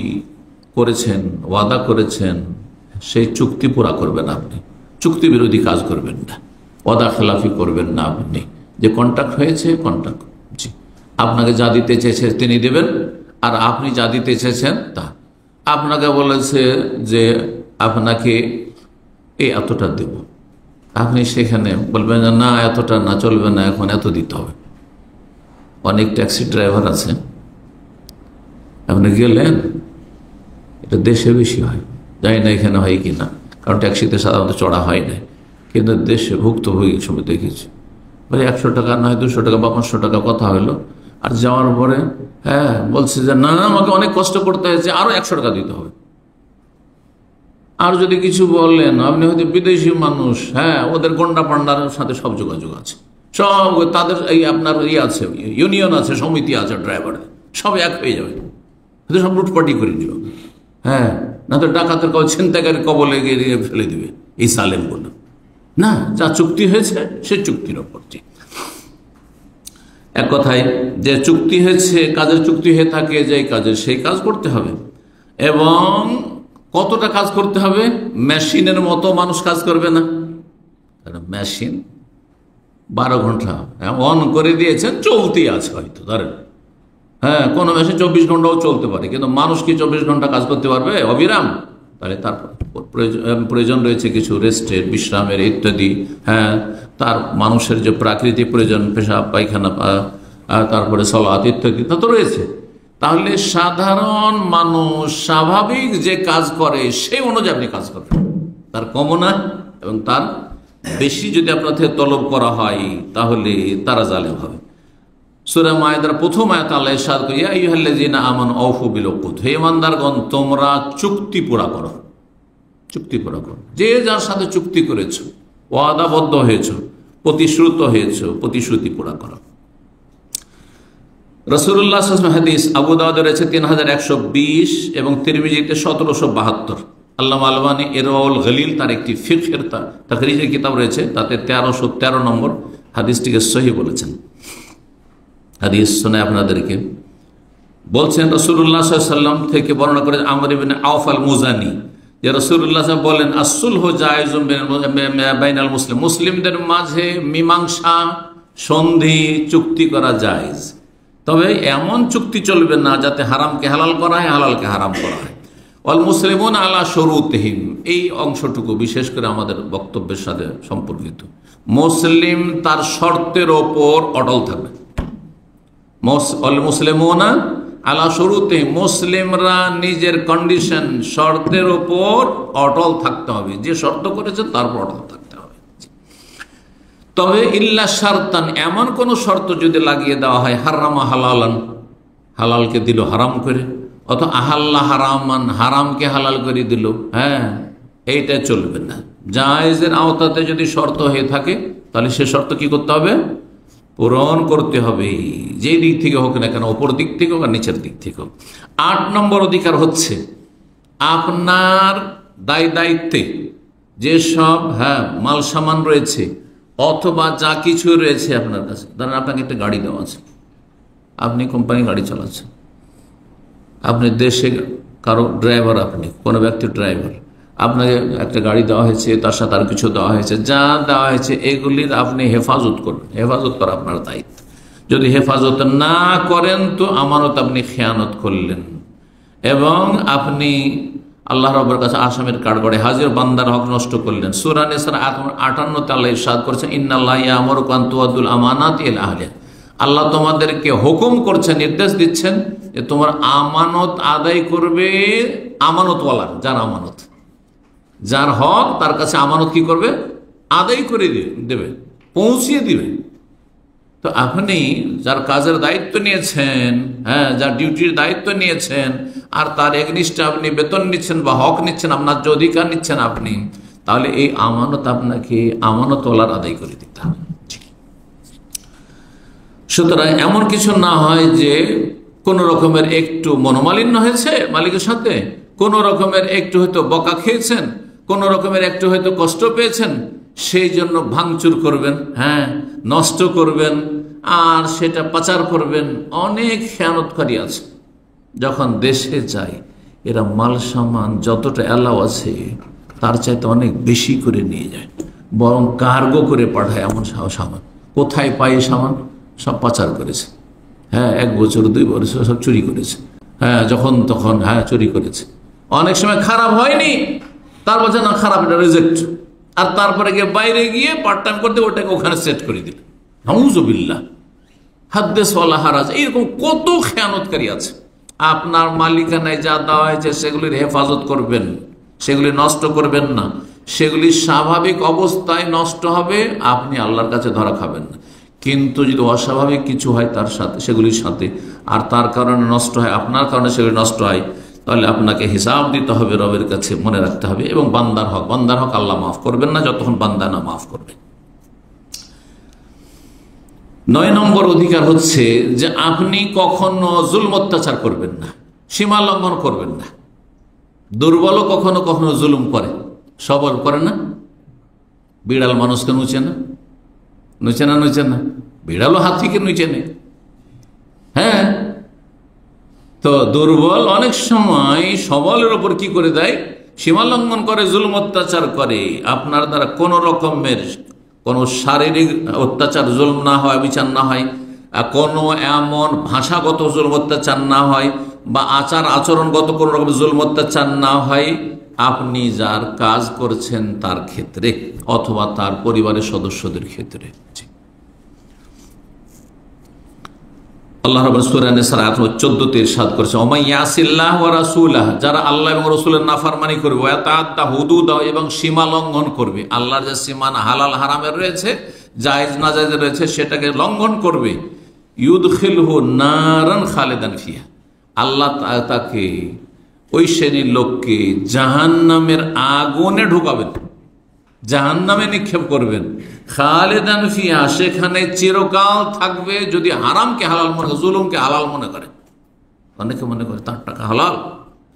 করেছেন, ওয়াদা করেছেন, সেই চুক্তি পুরা করবেন আপনি, চুক্তি বিরোধী কাজ করবেন না, ওয়াদা খেলাফি করবেন না। আপনি যে কন্ট্রাক্ট হয়েছে কন্ট্রাক্ট, জি, আপনাকে যা দিতে চেয়েছে তিনি দেবেন, আর আপনি যা দিতে চেয়েছেন তা। আপনাকে বলেছে যে আপনাকে এই এতটা দেব, আপনি সেখানে বলবেন না এতটা না, চলবে না, এখন এত দিতে হবে। অনেক ট্যাক্সি ড্রাইভার আছে, আপনি গেলেন, এটা দেশে বেশি হয়, জানি না এখানে হয় কি না, কারণ ট্যাক্সিতে সাধারণত চড়া হয় না, কিন্তু দেশে ভুক্তভোগীর সময় দেখেছি, বলে 100 টাকা নয় 200 টাকা বা 500 টাকা কথা হলো, আর যাওয়ার পরে বলছে যে না আমাকে অনেক কষ্ট করতে হয়েছে, আরো 100 টাকা দিতে হবে। আর যদি কিছু বললেন, আপনি হয়তো বিদেশি মানুষ, ওদের গন্ডা পান্ডার সাথে সব যোগাযোগ আছে, সব তাদের এই আপনার আছে, ইউনিয়ন আছে, সমিতি আছে, ড্রাইভারের সব এক হয়ে যাবে, হয়তো সব লুটপাটি করে দিল, না তো ডাকাতের ছিনতাইকারী কবলে গিয়ে ফেলে দিবে এই সালেম বলে। না, যা চুক্তি হয়েছে সে চুক্তির ওপর। এক কথায় যে চুক্তি হয়েছে, কাজের চুক্তি হয়ে থাকে, যে কাজের সেই কাজ করতে হবে। এবং কতটা কাজ করতে হবে? মেশিনের মতো মানুষ কাজ করবে না, কারণ মেশিন 12 ঘন্টা অন করে দিয়েছেন, চলতেই আছে হয়তো, ধরেন কোনো মেশিন 24 ঘন্টাও চলতে পারে, কিন্তু মানুষ কি 24 ঘন্টা কাজ করতে পারবে অবিরাম? তাহলে তার প্রয়োজন রয়েছে কিছু রেস্টের, বিশ্রামের ইত্যাদি। তার মানুষের যে প্রাকৃতিক প্রয়োজন, পেশাব পায়খানা, তারপরে সলাত ইত্যাদি তা তো রয়েছে। তাহলে সাধারণ মানুষ স্বাভাবিক যে কাজ করে সেই অনুযায়ী আপনি কাজ করবেন, তার কমও না এবং তার বেশি যদি আপনার থেকে তলব করা হয় তাহলে তারা জালেম হবে। সূরা মায়েদার প্রথম আয়াত আল্লাহ ইরশাদ করে, ইয়া আইয়ুহাল্লাযীনা আমানু আউফু বিল উকুদ, হে ঈমানদারগণ তোমরা চুক্তি পুরা করো, চুক্তি পুরা করো। যে যার সাথে চুক্তি করেছো, ওয়াদাবদ্ধ হয়েছো, প্রতিশ্রুত হয়েছো, প্রতিশ্রুতি পুরা করো। রাসূলুল্লাহ সাল্লাল্লাহু আলাইহি ওয়াসাল্লাম হাদিস, আবু দাউদে রয়েছে 3120 এবং তিরমিজিতে 1772। আল্লামা আলবানী ইরওয়াউল গলিল তার একটি ফিকহের তাকরিজের কিতাব রয়েছে, তাতে 1313 নম্বর হাদিসটিকে সহিহ বলেছেন। হাদিস শুনে আপনাদেরকে বলছেন, রাসূলুল্লাহ সাল্লাল্লাহু আলাইহি ওয়াসাল্লাম থেকে বর্ণনা করে আমর ইবনে আওফ আল মুজানি, যে রাসূলুল্লাহ সাল্লাল্লাহু আলাইহি ওয়াসাল্লাম বলেন, আসসুলহু জায়েজুন বাইনাল মুসলিম, মুসলিমদের মাঝে মীমাংসা, সন্ধি, চুক্তি করা জায়েজ, তবে এমন চুক্তি চলবে না যাতে হারামকে হালাল করা হয়, হালালকে হারাম করা হয়। ওয়াল মুসলিমুন আলা শুরুতিহিম, এই অংশটুকু বিশেষ করে আমাদের বক্তব্যের সাথে সম্পর্কিত। মুসলিম তার শর্তের ওপর অটল থাকবে। মুসলিমুনা আলা শুরুতিহিম, মুসলিমরা নিজের কন্ডিশন, শর্তের ওপর অটল থাকতে হবে, যে শর্ত করেছেন তারপর অটল থাকতে হবে। তবে ইল্লা শারতান, এমন কোন শর্ত যদি লাগিয়ে দেওয়া হয়, হারামা হালালান, হালালকে দিল হারাম করে, অথবা আহাল্লা হারামান, হারামকে হালাল করে দিল, এইটা চলবে না। জায়েজের আওতাতে যদি শর্ত হয়ে থাকে তাহলে সে শর্ত কি করতে হবে? পূরণ করতে হবে, যেই দিক থেকে হোক না কেন, ওপর দিক থেকে হোক আর নিচের দিক থেকে হোক। 8 নম্বর অধিকার হচ্ছে আপনার দায়িত্বে যেসব মাল সামান রয়েছে অথবা যা কিছু রয়েছে আপনার কাছে, ধরেন আপনাকে একটা গাড়ি দেওয়া আছে, আপনি কোম্পানি গাড়ি চালাচ্ছেন, আপনি দেশে কারো ড্রাইভার, আপনি কোনো ব্যক্তির ড্রাইভার, আপনাকে একটা গাড়ি দেওয়া হয়েছে, তার সাথে আর কিছু দেওয়া হয়েছে, যা দেওয়া হয়েছে এগুলির আপনি হেফাজত করবেন, হেফাজত করা আপনার দায়িত্ব। যদি হেফাজত না করেন তো আমানত আপনি খেয়ানত করলেন এবং আপনি আল্লাহ রাব্বুর কাছে আসামের কাঠগড়ে হাজির, বান্দার হক নষ্ট করলেন। সূরা নিসার 58 আল্লাহ ইরশাদ করেছেন, ইন্নাল্লাহা ইয়া'মুরুকুম আন তুআদ্দুল আমানাতি ইলা আহলিহা, আল্লাহ তোমাদেরকে হুকুম করছেন, নির্দেশ দিচ্ছেন যে তোমার আমানত আদায় করবে আমানতওয়ালা, যার আমানত, যার হক তার কাছে আমানত কি করবে? আদায় করে দেবে, পৌঁছিয়ে দিবে। তো আপনি যার কাজের দায়িত্ব নিয়েছেন, যার ডিউটির দায়িত্ব নিয়েছেন, আর তার এগনিস্টে আপনি বেতন নিচ্ছেন বা হক নিচ্ছেন, আপনার যে অধিকার নিচ্ছেন আপনি, তাহলে এই আমানত আপনাকে আমানতওয়ালার আদায় করে দিতে হবে। সুতরাং এমন কিছু না হয় যে কোন রকমের একটু মনোমালিন্য হয়েছে মালিকের সাথে, কোন রকমের একটু হয়তো বকা খেয়েছেন, কোন রকমের একটু হয়তো কষ্ট পেয়েছেন, সেই জন্য ভাঙচুর করবেন, নষ্ট করবেন, আর সেটা পাচার করবেন। অনেক খেয়ানতকারী আছে, যখন দেশে যায় এরা মাল সামান যতটা অ্যালাও আছে তার চাইতে অনেক বেশি করে নিয়ে যায়, বরং কার্গো করে পাঠায় এমন সামান। কোথায় পায় সামান? সব পাচার করেছে। হ্যাঁ, 1 বছর 2 বছর সব চুরি করেছে। হ্যাঁ, যখন তখন চুরি করেছে। অনেক সময় খারাপ হয়নি, তার বলছে না খারাপ, এটা রিজেক্ট, আর তারপরে গিয়ে বাইরে গিয়ে পার্ট টাইম করতে ওটাকে ওখানে সেট করে দিল। নাউজুবিল্লাহ, হাদ্দেস ওয়ালা হারাজ। এইরকম কত খেয়ানতকারী আছে। আপনার মালিকানায় যা দেওয়া হয়েছে সেগুলির হেফাজত করবেন, সেগুলি নষ্ট করবেন না। সেগুলি স্বাভাবিক অবস্থায় নষ্ট হবে, আপনি আল্লাহর কাছে ধরা খাবেন না। কিন্তু যদি অস্বাভাবিক কিছু হয় তার সাথে, সেগুলির সাথে, আর তার কারণে নষ্ট হয়, আপনার কারণে সেগুলি নষ্ট হয়, তাহলে আপনাকে হিসাব দিতে হবে রবের কাছে, মনে রাখতে হবে। এবং বান্দার হক আল্লাহ মাফ করবেন না যতক্ষণ বান্দা না মাফ করবে। 9 নম্বর অধিকার হচ্ছে যে আপনি কখনো জুলম অত্যাচার করবেন না, সীমা লঙ্ঘন করবেন না। দুর্বলও কখনো কখনো জুলুম করে, সবল করে না। বিড়াল মানুষকে নুচে না, নুচে না। বিড়ালও হাতিকে নুচে নেই। হ্যাঁ, তো দুর্বল অনেক সময় সবলের ওপর কি করে দেয়? সীমা লঙ্ঘন করে, জুলুম অত্যাচার করে। আপনার দ্বারা কোনো রকমের কোনো শারীরিক অত্যাচার জুলুম না হয়, বিচার না হয়, কোনো এমন ভাষাগত জুলুম অত্যাচার না হয়, বা আচার আচরণগত কোনো রকম জুলুম অত্যাচার না হয় আপনি যার কাজ করছেন তার ক্ষেত্রে অথবা তার পরিবারের সদস্যদের ক্ষেত্রে। আল্লাহ রাব্বুল সূরা নিসা আয়াত 14 তে ইরশাদ করেছেন, ওয়া ইয়াসিল্লাহ ওয়া রাসূলাহ, যারা আল্লাহ এবং রাসূলের নাফরমানি করবে, ওয়া তাআদ্দা হুদুদা, এবং সীমা লঙ্ঘন করবে, আল্লাহর যে সীমানা হালাল হারামের রয়েছে, জায়েজ নাজায়েজ রয়েছে, সেটাকে লঙ্ঘন করবে, ইউদখিলহু নারান খালিদান ফিহা, আল্লাহ তাকে, ওই শ্রেণীর লোককে জাহান্নামের আগুনে ঢোকাবেন, জাহান্নামে নিক্ষেপ করবেন, খালিদান ফিহা, সেখানে চিরকাল থাকবে। যদি হারামকে হালাল মনে করে, জুলুমকে হালাল মনে করে, অনেকে মনে করে তার টাকা হালাল,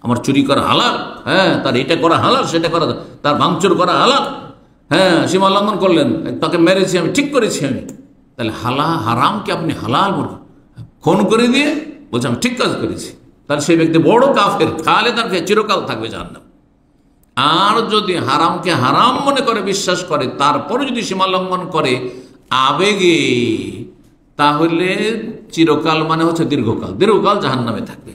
আমার চুরি করা হালাল, হ্যাঁ, তার এটা করা হালাল, সেটা করা, তার ভাঙচুর করা হালাল, হ্যাঁ, সীমা লঙ্ঘন করলেন, তাকে মেরেছি আমি, ঠিক করেছি আমি, তাহলে হারামকে আপনি হালাল মনে খুন করে দিয়ে বলছে আমি ঠিক কাজ করেছি, তাহলে সেই ব্যক্তি বড় কাফের, খালিদান ফিহা, চিরকাল থাকবে জাহান্নামে। আর যদি হারামকে হারাম মনে করে, বিশ্বাস করে, তারপরে যদি সীমা লঙ্ঘন করে আবেগে, তাহলে চিরকাল মানে হচ্ছে দীর্ঘকাল জাহান্নামে থাকবে।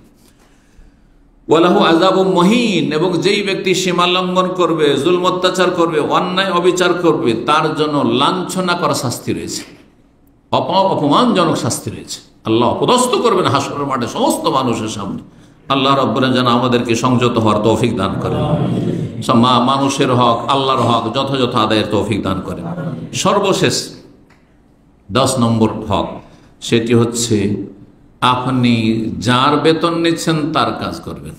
ওয়ালাহু আযাবুম মুহিন, এবং যেই ব্যক্তি সীমা লঙ্ঘন করবে, জুলম অত্যাচার করবে, অন্যায় অবিচার করবে, তার জন্য লাঞ্ছনা করা শাস্তি রয়েছে, অপমানজনক শাস্তি রয়েছে। আল্লাহ অপদস্থ করবেন হাসরের মাঠে সমস্ত মানুষের সামনে। আল্লাহ রাব্বুল যেন আমাদেরকে সংযত হওয়ার তৌফিক দান করেন, মানুষের হক, আল্লাহর হক যথাযথ আদায়ের তৌফিক দান করেন। সর্বশেষ 10 নম্বর হক, সেটি হচ্ছে আপনি যার বেতন নিচ্ছেন তার কাজ করবেন।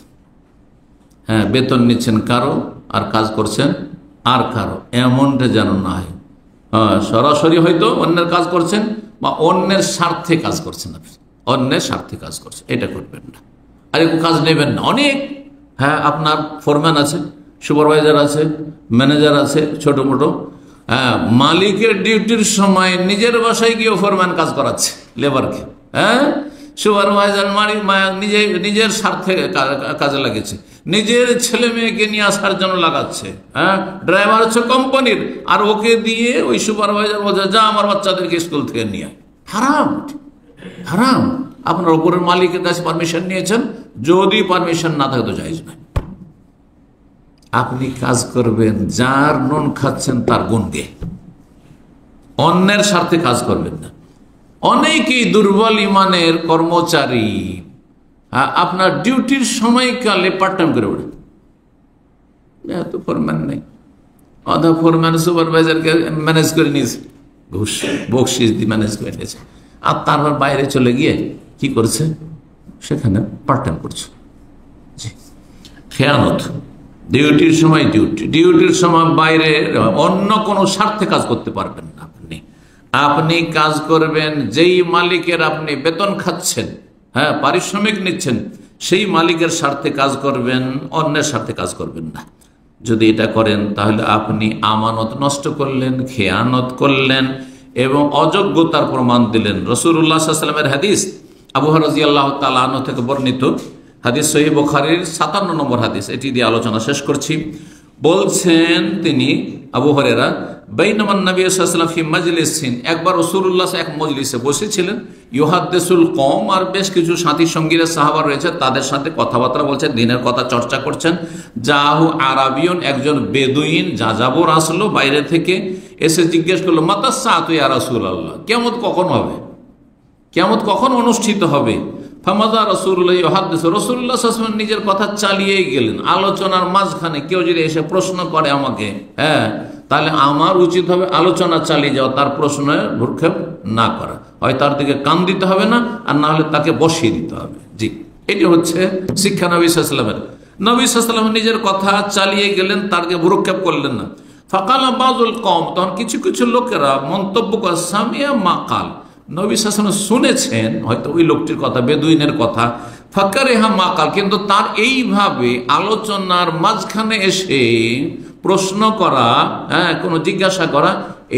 হ্যাঁ, বেতন নিচ্ছেন কারো আর কাজ করছেন আর কারো, এমনটা যেন না হয়। সরাসরি হয়তো অন্যের কাজ করছেন বা অন্যের স্বার্থে কাজ করছেন, আপনি অন্যের স্বার্থে কাজ করছেন, এটা করবেন না। আর একটু কাজ নেবেন না। অনেক, হ্যাঁ, আপনার ফোরম্যান আছে, সুপারভাইজার আছে, ম্যানেজার আছে, ছোট মোটো, হ্যাঁ, মালিকের ডিউটির সময় নিজের বাসায় গিয়ে ফোরম্যান কাজ করাচ্ছে লেবারকে, হ্যাঁ, সুপারভাইজার নিজের স্বার্থে কাজে লাগিয়েছে, নিজের ছেলে মেয়েকে নিয়ে আসার জন্য লাগাচ্ছে, হ্যাঁ, ড্রাইভার হচ্ছে কোম্পানির, আর ওকে দিয়ে ওই সুপারভাইজার বলছে যা আমার বাচ্চাদেরকে স্কুল থেকে নিয়ে আয়। হারাম, হারাম। আপনার উপরের মালিকের কাছে পারমিশন নিয়েছেন, যদি পারমিশন না থাকে তো জায়েজ নয়। আপনি কাজ করবেন যার নুন খাচ্ছেন তার গুণ গে, অন্যের স্বার্থে কাজ করবেন না। অনেকেই দুর্বল ইমানের কর্মচারী আপনার ডিউটির সময়কালে পার্ট টাইম করে ওঠে, এত ফোরম্যান নেই, আধা ফোরম্যান সুপারভাইজারকে ম্যানেজ করে নিয়েছে, ঘুষ বকশিস দিয়ে ম্যানেজ করে নিয়েছে, আর তারপর বাইরে চলে গিয়ে কি করছে, সেখানে পার্ট টাইম করছে। খেয়ানত, ডিউটির সময় ডিউটির সময় বাইরে অন্য কোনো স্বার্থে কাজ করতে পারবেন না। আপনি কাজ করবেন যেই মালিকের আপনি বেতন খাচ্ছেন, হ্যাঁ, পারিশ্রমিক নিচ্ছেন, সেই মালিকের স্বার্থে কাজ করবেন, অন্যের স্বার্থে কাজ করবেন না। যদি এটা করেন তাহলে আপনি আমানত নষ্ট করলেন, খেয়ানত করলেন এবং অযোগ্যতার প্রমাণ দিলেন। রাসূলুল্লাহ সাল্লাল্লাহু আলাইহি ওয়াসাল্লামের হাদিস, আবু হুরায়রা রাদিয়াল্লাহু তাআলা আনহু থেকে বর্ণিত, হাদিস সহিহ বুখারীর 57 নম্বর হাদিস, এটি দিয়ে আলোচনা শেষ করছি। বলছেন তিনি আবু হুরায়রা, বাইনামান নবী সাল্লাল্লাহু আলাইহি ওয়াসাল্লাম ফি মাজলিসিন, একবার রাসূলুল্লাহ এক মজলিসে বসেছিলেন, ইউহাদ্দিসুল কওম, আর বেশ কিছু সাথী সঙ্গীরা সাহাবা রয়েছে, তাদের সাথে কথাবার্তা বলছেন, দিনের কথা চর্চা করছেন। জাহু আরাবিয়ুন, একজন বেদুইন যাযাবর আসলো বাইরে থেকে, এসে জিজ্ঞেস করলো, মাতাস সাআতু ইয়া রাসূলুল্লাহ, কিয়ামত কখন হবে, কিয়ামত কখন অনুষ্ঠিত হবে? ফামাযা রাসূলুল্লাহ ইউহাদ্দিসু, রাসূলুল্লাহ সাল্লাল্লাহু আলাইহি ওয়াসাল্লাম নিজের কথা চালিয়েই গেলেন। আলোচনার মাঝখানে কেউ যদি এসে প্রশ্ন করে আমাকে, তাহলে আমার উচিত হবে আলোচনা চালিয়ে যাওয়া, তার প্রশ্নে ভ্রুক্ষেপ না করা। হয় তার দিকে কান দিতে হবে না, আর না হলে তাকে বসিয়ে দিতে হবে। জি, এটি হচ্ছে শিক্ষা নবী সাল্লাল্লাহু আলাইহি ওয়াসাল্লামের। নবী সাল্লাল্লাহু আলাইহি ওয়াসাল্লাম নিজের কথা চালিয়ে গেলেন, তার দিকে ভ্রুক্ষেপ করলেন না। ফাকালা বাযুল কওম, তখন কিছু কিছু লোকেরা মন্তব্য করে, সামিয়া মা কাল, নবী সাল্লাল্লাহু আলাইহি ওয়াসাল্লাম শুনেছেন হয়তো ওই লোকটির কথা, বেদুইনের কথা, ফাকারিহা মা কাল, কিন্তু তার এইভাবে আলোচনার মাঝখানে এসে প্রশ্ন করা, কোনো জিজ্ঞাসা করা,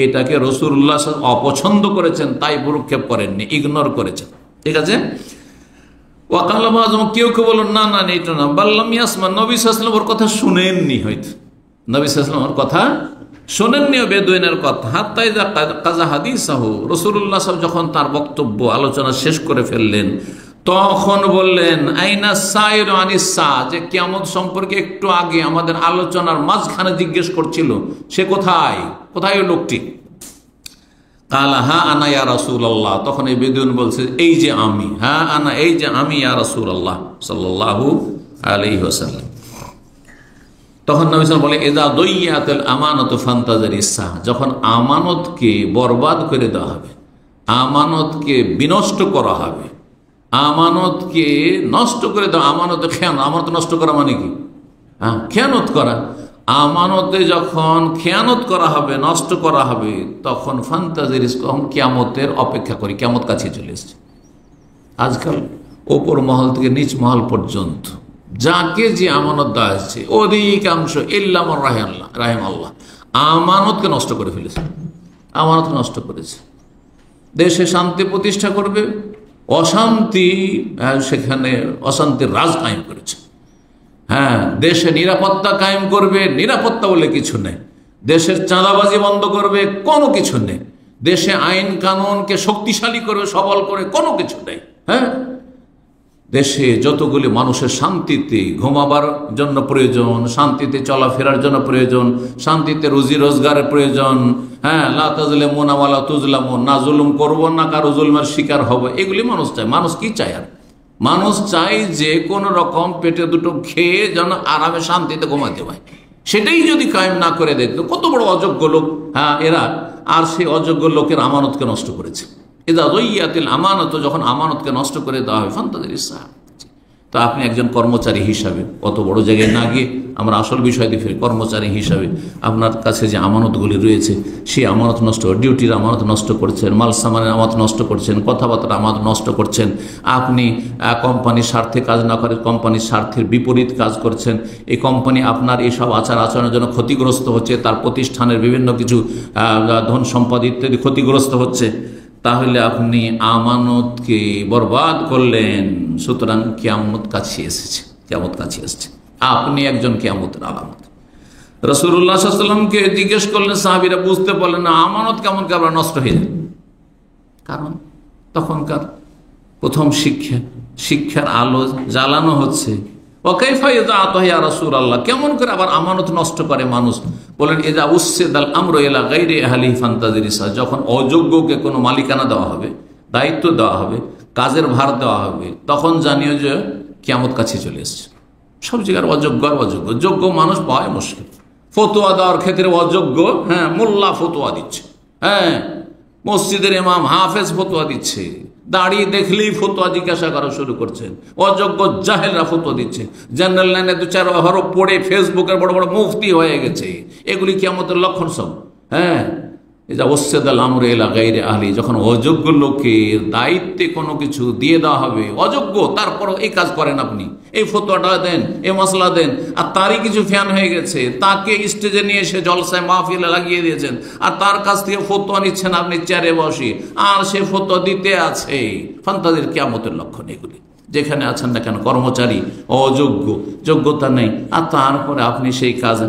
এটাকে রাসূলুল্লাহ সাল্লাল্লাহু আলাইহি ওয়াসাল্লাম অপছন্দ করেছেন, তাই ভ্রুক্ষেপ করেননি, ইগনোর করেছেন। ঠিক আছে। ওয়াকাল বাযুম, কেউ কেউ বলল, না না এটা না, বাল্লাম ইয়াসমা, নবী সাল্লাল্লাহু আলাইহি ওয়াসাল্লাম ওর কথা শুনেননি, হয়তো নবী সাল্লাল্লাহু আলাইহি ওয়াসাল্লাম ওর কথা শোনেননি, বেদুইনের কথা। হাত্তা ইযা কাযা হাদিসাহু, রাসূলুল্লাহ সাল্লাল্লাহু আলাইহি ওয়াসাল্লাম যখন তার বক্তব্য আলোচনা শেষ করে ফেললেন, তখন বললেন, আইনা সাইর আনিস সা, যে কিয়ামত সম্পর্কে একটু আগে আমাদের আলোচনার মাঝখানে জিজ্ঞেস করছিল, সে কোথায়, কোথায় ওই লোকটি? কালা হা আনা ইয়া রাসূলুল্লাহ, তখন এই বেদুইন বলছে, এই যে আমি, হ্যাঁ আনা, এই যে আমি, ইয়া রাসূলুল্লাহ সাল্লাল্লাহু আলাইহি ওয়াসাল্লাম। তখন নবী সাল্লাল্লাহু আলাইহি ওয়াসাল্লাম বলে, ইযা দুইয়াতুল আমানাতু ফান্তাজিরিস সাহ, যখন আমানতকে বরবাদ করে দেওয়া হবে, আমানতকে বিনষ্ট করা হবে, আমানতকে নষ্ট করে দেওয়া, আমানত খেয়ানত, আমানত নষ্ট করা মানে কি? খেয়ানত করা। আমানতে যখন খেয়ানত করা হবে, নষ্ট করা হবে, তখন ফান্তাজিরিস, তখন কিয়ামতের অপেক্ষা করি, কিয়ামত কাছে চলে এসেছে। আজকাল ওপর মহল থেকে নিচ মহল পর্যন্ত যাকে যে আমানত দেওয়া হচ্ছে, অধিকাংশ ইল্লা মান রাহিমাল্লাহ আমানতকে নষ্ট করে ফেলেছে, আমানত নষ্ট করেছে। দেশে শান্তি প্রতিষ্ঠা করবে, অশান্তি, সেখানে অশান্তির রাজ কায়েম করেছে। দেশে নিরাপত্তা কায়েম করবে, নিরাপত্তা বলে কিছু নেই। দেশের চাঁদাবাজি বন্ধ করবে, কোনো কিছু নেই। দেশে আইন কানুনকে শক্তিশালী করবে, সবল করে, কোনো কিছু নেই। দেশে যতগুলি মানুষের শান্তিতে ঘুমাবার জন্য প্রয়োজন, শান্তিতে চলাফেরার জন্য প্রয়োজন, শান্তিতে রুজি রোজগারের প্রয়োজন, লা তাজলিমুনা ওয়া লা তুজলামুন, না জুলুম করবো না কারো জুলমের শিকার হবে, এগুলি মানুষ চায়। মানুষ কি চায়? আর মানুষ চায় যে কোনো রকম পেটে দুটো খেয়ে যেন আরামে শান্তিতে ঘুমাতে পায়। সেটাই যদি কায়েম না করে দেখতো, কত বড় অযোগ্য লোক এরা, আর সেই অযোগ্য লোকের আমানতকে নষ্ট করেছে। ইযা দুইয়াতিল আমানাত, যখন আমানতকে নষ্ট করে দেওয়া হয়, ফান্তাজিরিস সাহ। তো আপনি একজন কর্মচারী হিসাবে, অত বড় জায়গায় না গিয়ে আমরা আসল বিষয় দিয়ে ফিরি, কর্মচারী হিসাবে আপনার কাছে যে আমানতগুলি রয়েছে, সেই আমানত নষ্ট, ডিউটির আমানত নষ্ট করছেন, মাল সামানের আমানত নষ্ট করছেন, কথাবার্তার আমানত নষ্ট করছেন, আপনি কোম্পানির স্বার্থে কাজ না করে কোম্পানির স্বার্থের বিপরীত কাজ করছেন, এই কোম্পানি আপনার এইসব আচার আচরণের জন্য ক্ষতিগ্রস্ত হচ্ছে, তার প্রতিষ্ঠানের বিভিন্ন কিছু ধন সম্পদ ইত্যাদি ক্ষতিগ্রস্ত হচ্ছে, তাহলে আপনি আমানতকে বরবাদ করলেন। সুতরাং কিয়ামত কাছে এসেছে, কিয়ামত কাছে এসেছে। আপনি একজন কিয়ামতের আলামত। রাসূলুল্লাহ সাল্লাল্লাহু আলাইহি ওয়াসাল্লামকে জিজ্ঞেস করলেন সাহাবীরা, বুঝতে পারলেন না আমানত কেমন করে নষ্ট হয়ে যায়। কারণ তখনকার প্রথম শিক্ষার আলো জ্বালানো হচ্ছে। ওয়াকাইফা ইযাআতু ইয়া রাসূলুল্লাহ, কেমন করে আবার আমানত নষ্ট করে মানুষ? বলেন, ইযা উসসিদাল আমরু ইলা গায়রি আহলিহি ফান্তাজিরিস, যখন অযোগ্যকে কোনো মালিকানা দেওয়া হবে, দায়িত্ব দেওয়া হবে, কাজের ভার দেওয়া হবে, তখন জানিও যে কিয়ামত কাছে চলে এসেছে। সব জায়গার অযোগ্য আর অযোগ্য, যোগ্য মানুষ পাওয়া মুশকিল। ফতোয়া দেওয়ার ক্ষেত্রে অযোগ্য, মোল্লা ফতোয়া দিচ্ছে, মসজিদের ইমাম হাফেজ ফতোয়া দিচ্ছে, দাঁড়িয়ে দেখলেই ফতোয়া জিজ্ঞাসা করা শুরু করছেন, অযোগ্য জাহেলরা ফতোয়া দিচ্ছে, জেনারেল লাইনে দু চার হরফ পড়ে ফেসবুকের বড় বড় মুফতি হয়ে গেছে। এগুলি কিয়ামতের লক্ষণ সব। এটা ওসসিদাল আমরু ইলা গায়রি আহলি, যখন অযোগ্য লোকের দায়িত্বে কোনো কিছু দিয়ে দেওয়া হবে, অযোগ্য, তারপর এই কাজ করেন আপনি, এই ফতোয়াটা দেন, এই মশলা দেন, আর তারই কিছু ফ্যান হয়ে গেছে, তাকে স্টেজে নিয়ে এসে জলসায় মাহফিলে লাগিয়ে দিয়েছেন, আর তার কাছ থেকে ফতোয়া নিচ্ছেন আপনি চেয়ারে বসে, আর সে ফতোয়া দিতে আছে। ফান্তাজির কিয়ামতের লক্ষণ এগুলি। যেখানে আছেন না কেন, কর্মচারী অযোগ্য, যোগ্যতা নেই, আর তারপরে আপনি সেই কাজ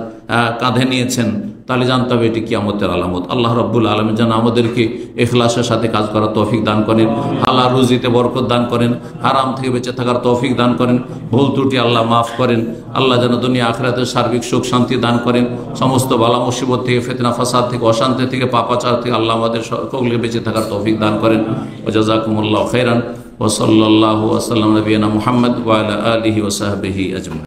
কাঁধে নিয়েছেন, তাহলে জানতে হবে এটি কিয়ামতের আলামত। আল্লাহ রাব্বুল আলামিন যেন আমাদেরকে ইখলাসের সাথে কাজ করার তৌফিক দান করেন, হালাল রুজিতে বরকত দান করেন, হারাম থেকে বেঁচে থাকার তৌফিক দান করেন, ভুল ত্রুটি আল্লাহ মাফ করেন। আল্লাহ যেন দুনিয়া আখিরাতের সার্বিক সুখ শান্তি দান করেন, সমস্ত বালা মুসিবত থেকে, ফিতনা ফাসাদ থেকে, অশান্তি থেকে, পাপাচার থেকে আল্লাহ আমাদের সকলকে বেঁচে থাকার তৌফিক দান করেন। ওয়া জাযাকুমুল্লাহু খাইরান ওয়া সাল্লাল্লাহু ওয়া সাল্লাম নবিয়ানা মুহাম্মদ ওয়া আলা আলিহি ওয়া সাহবিহি আজমাইন।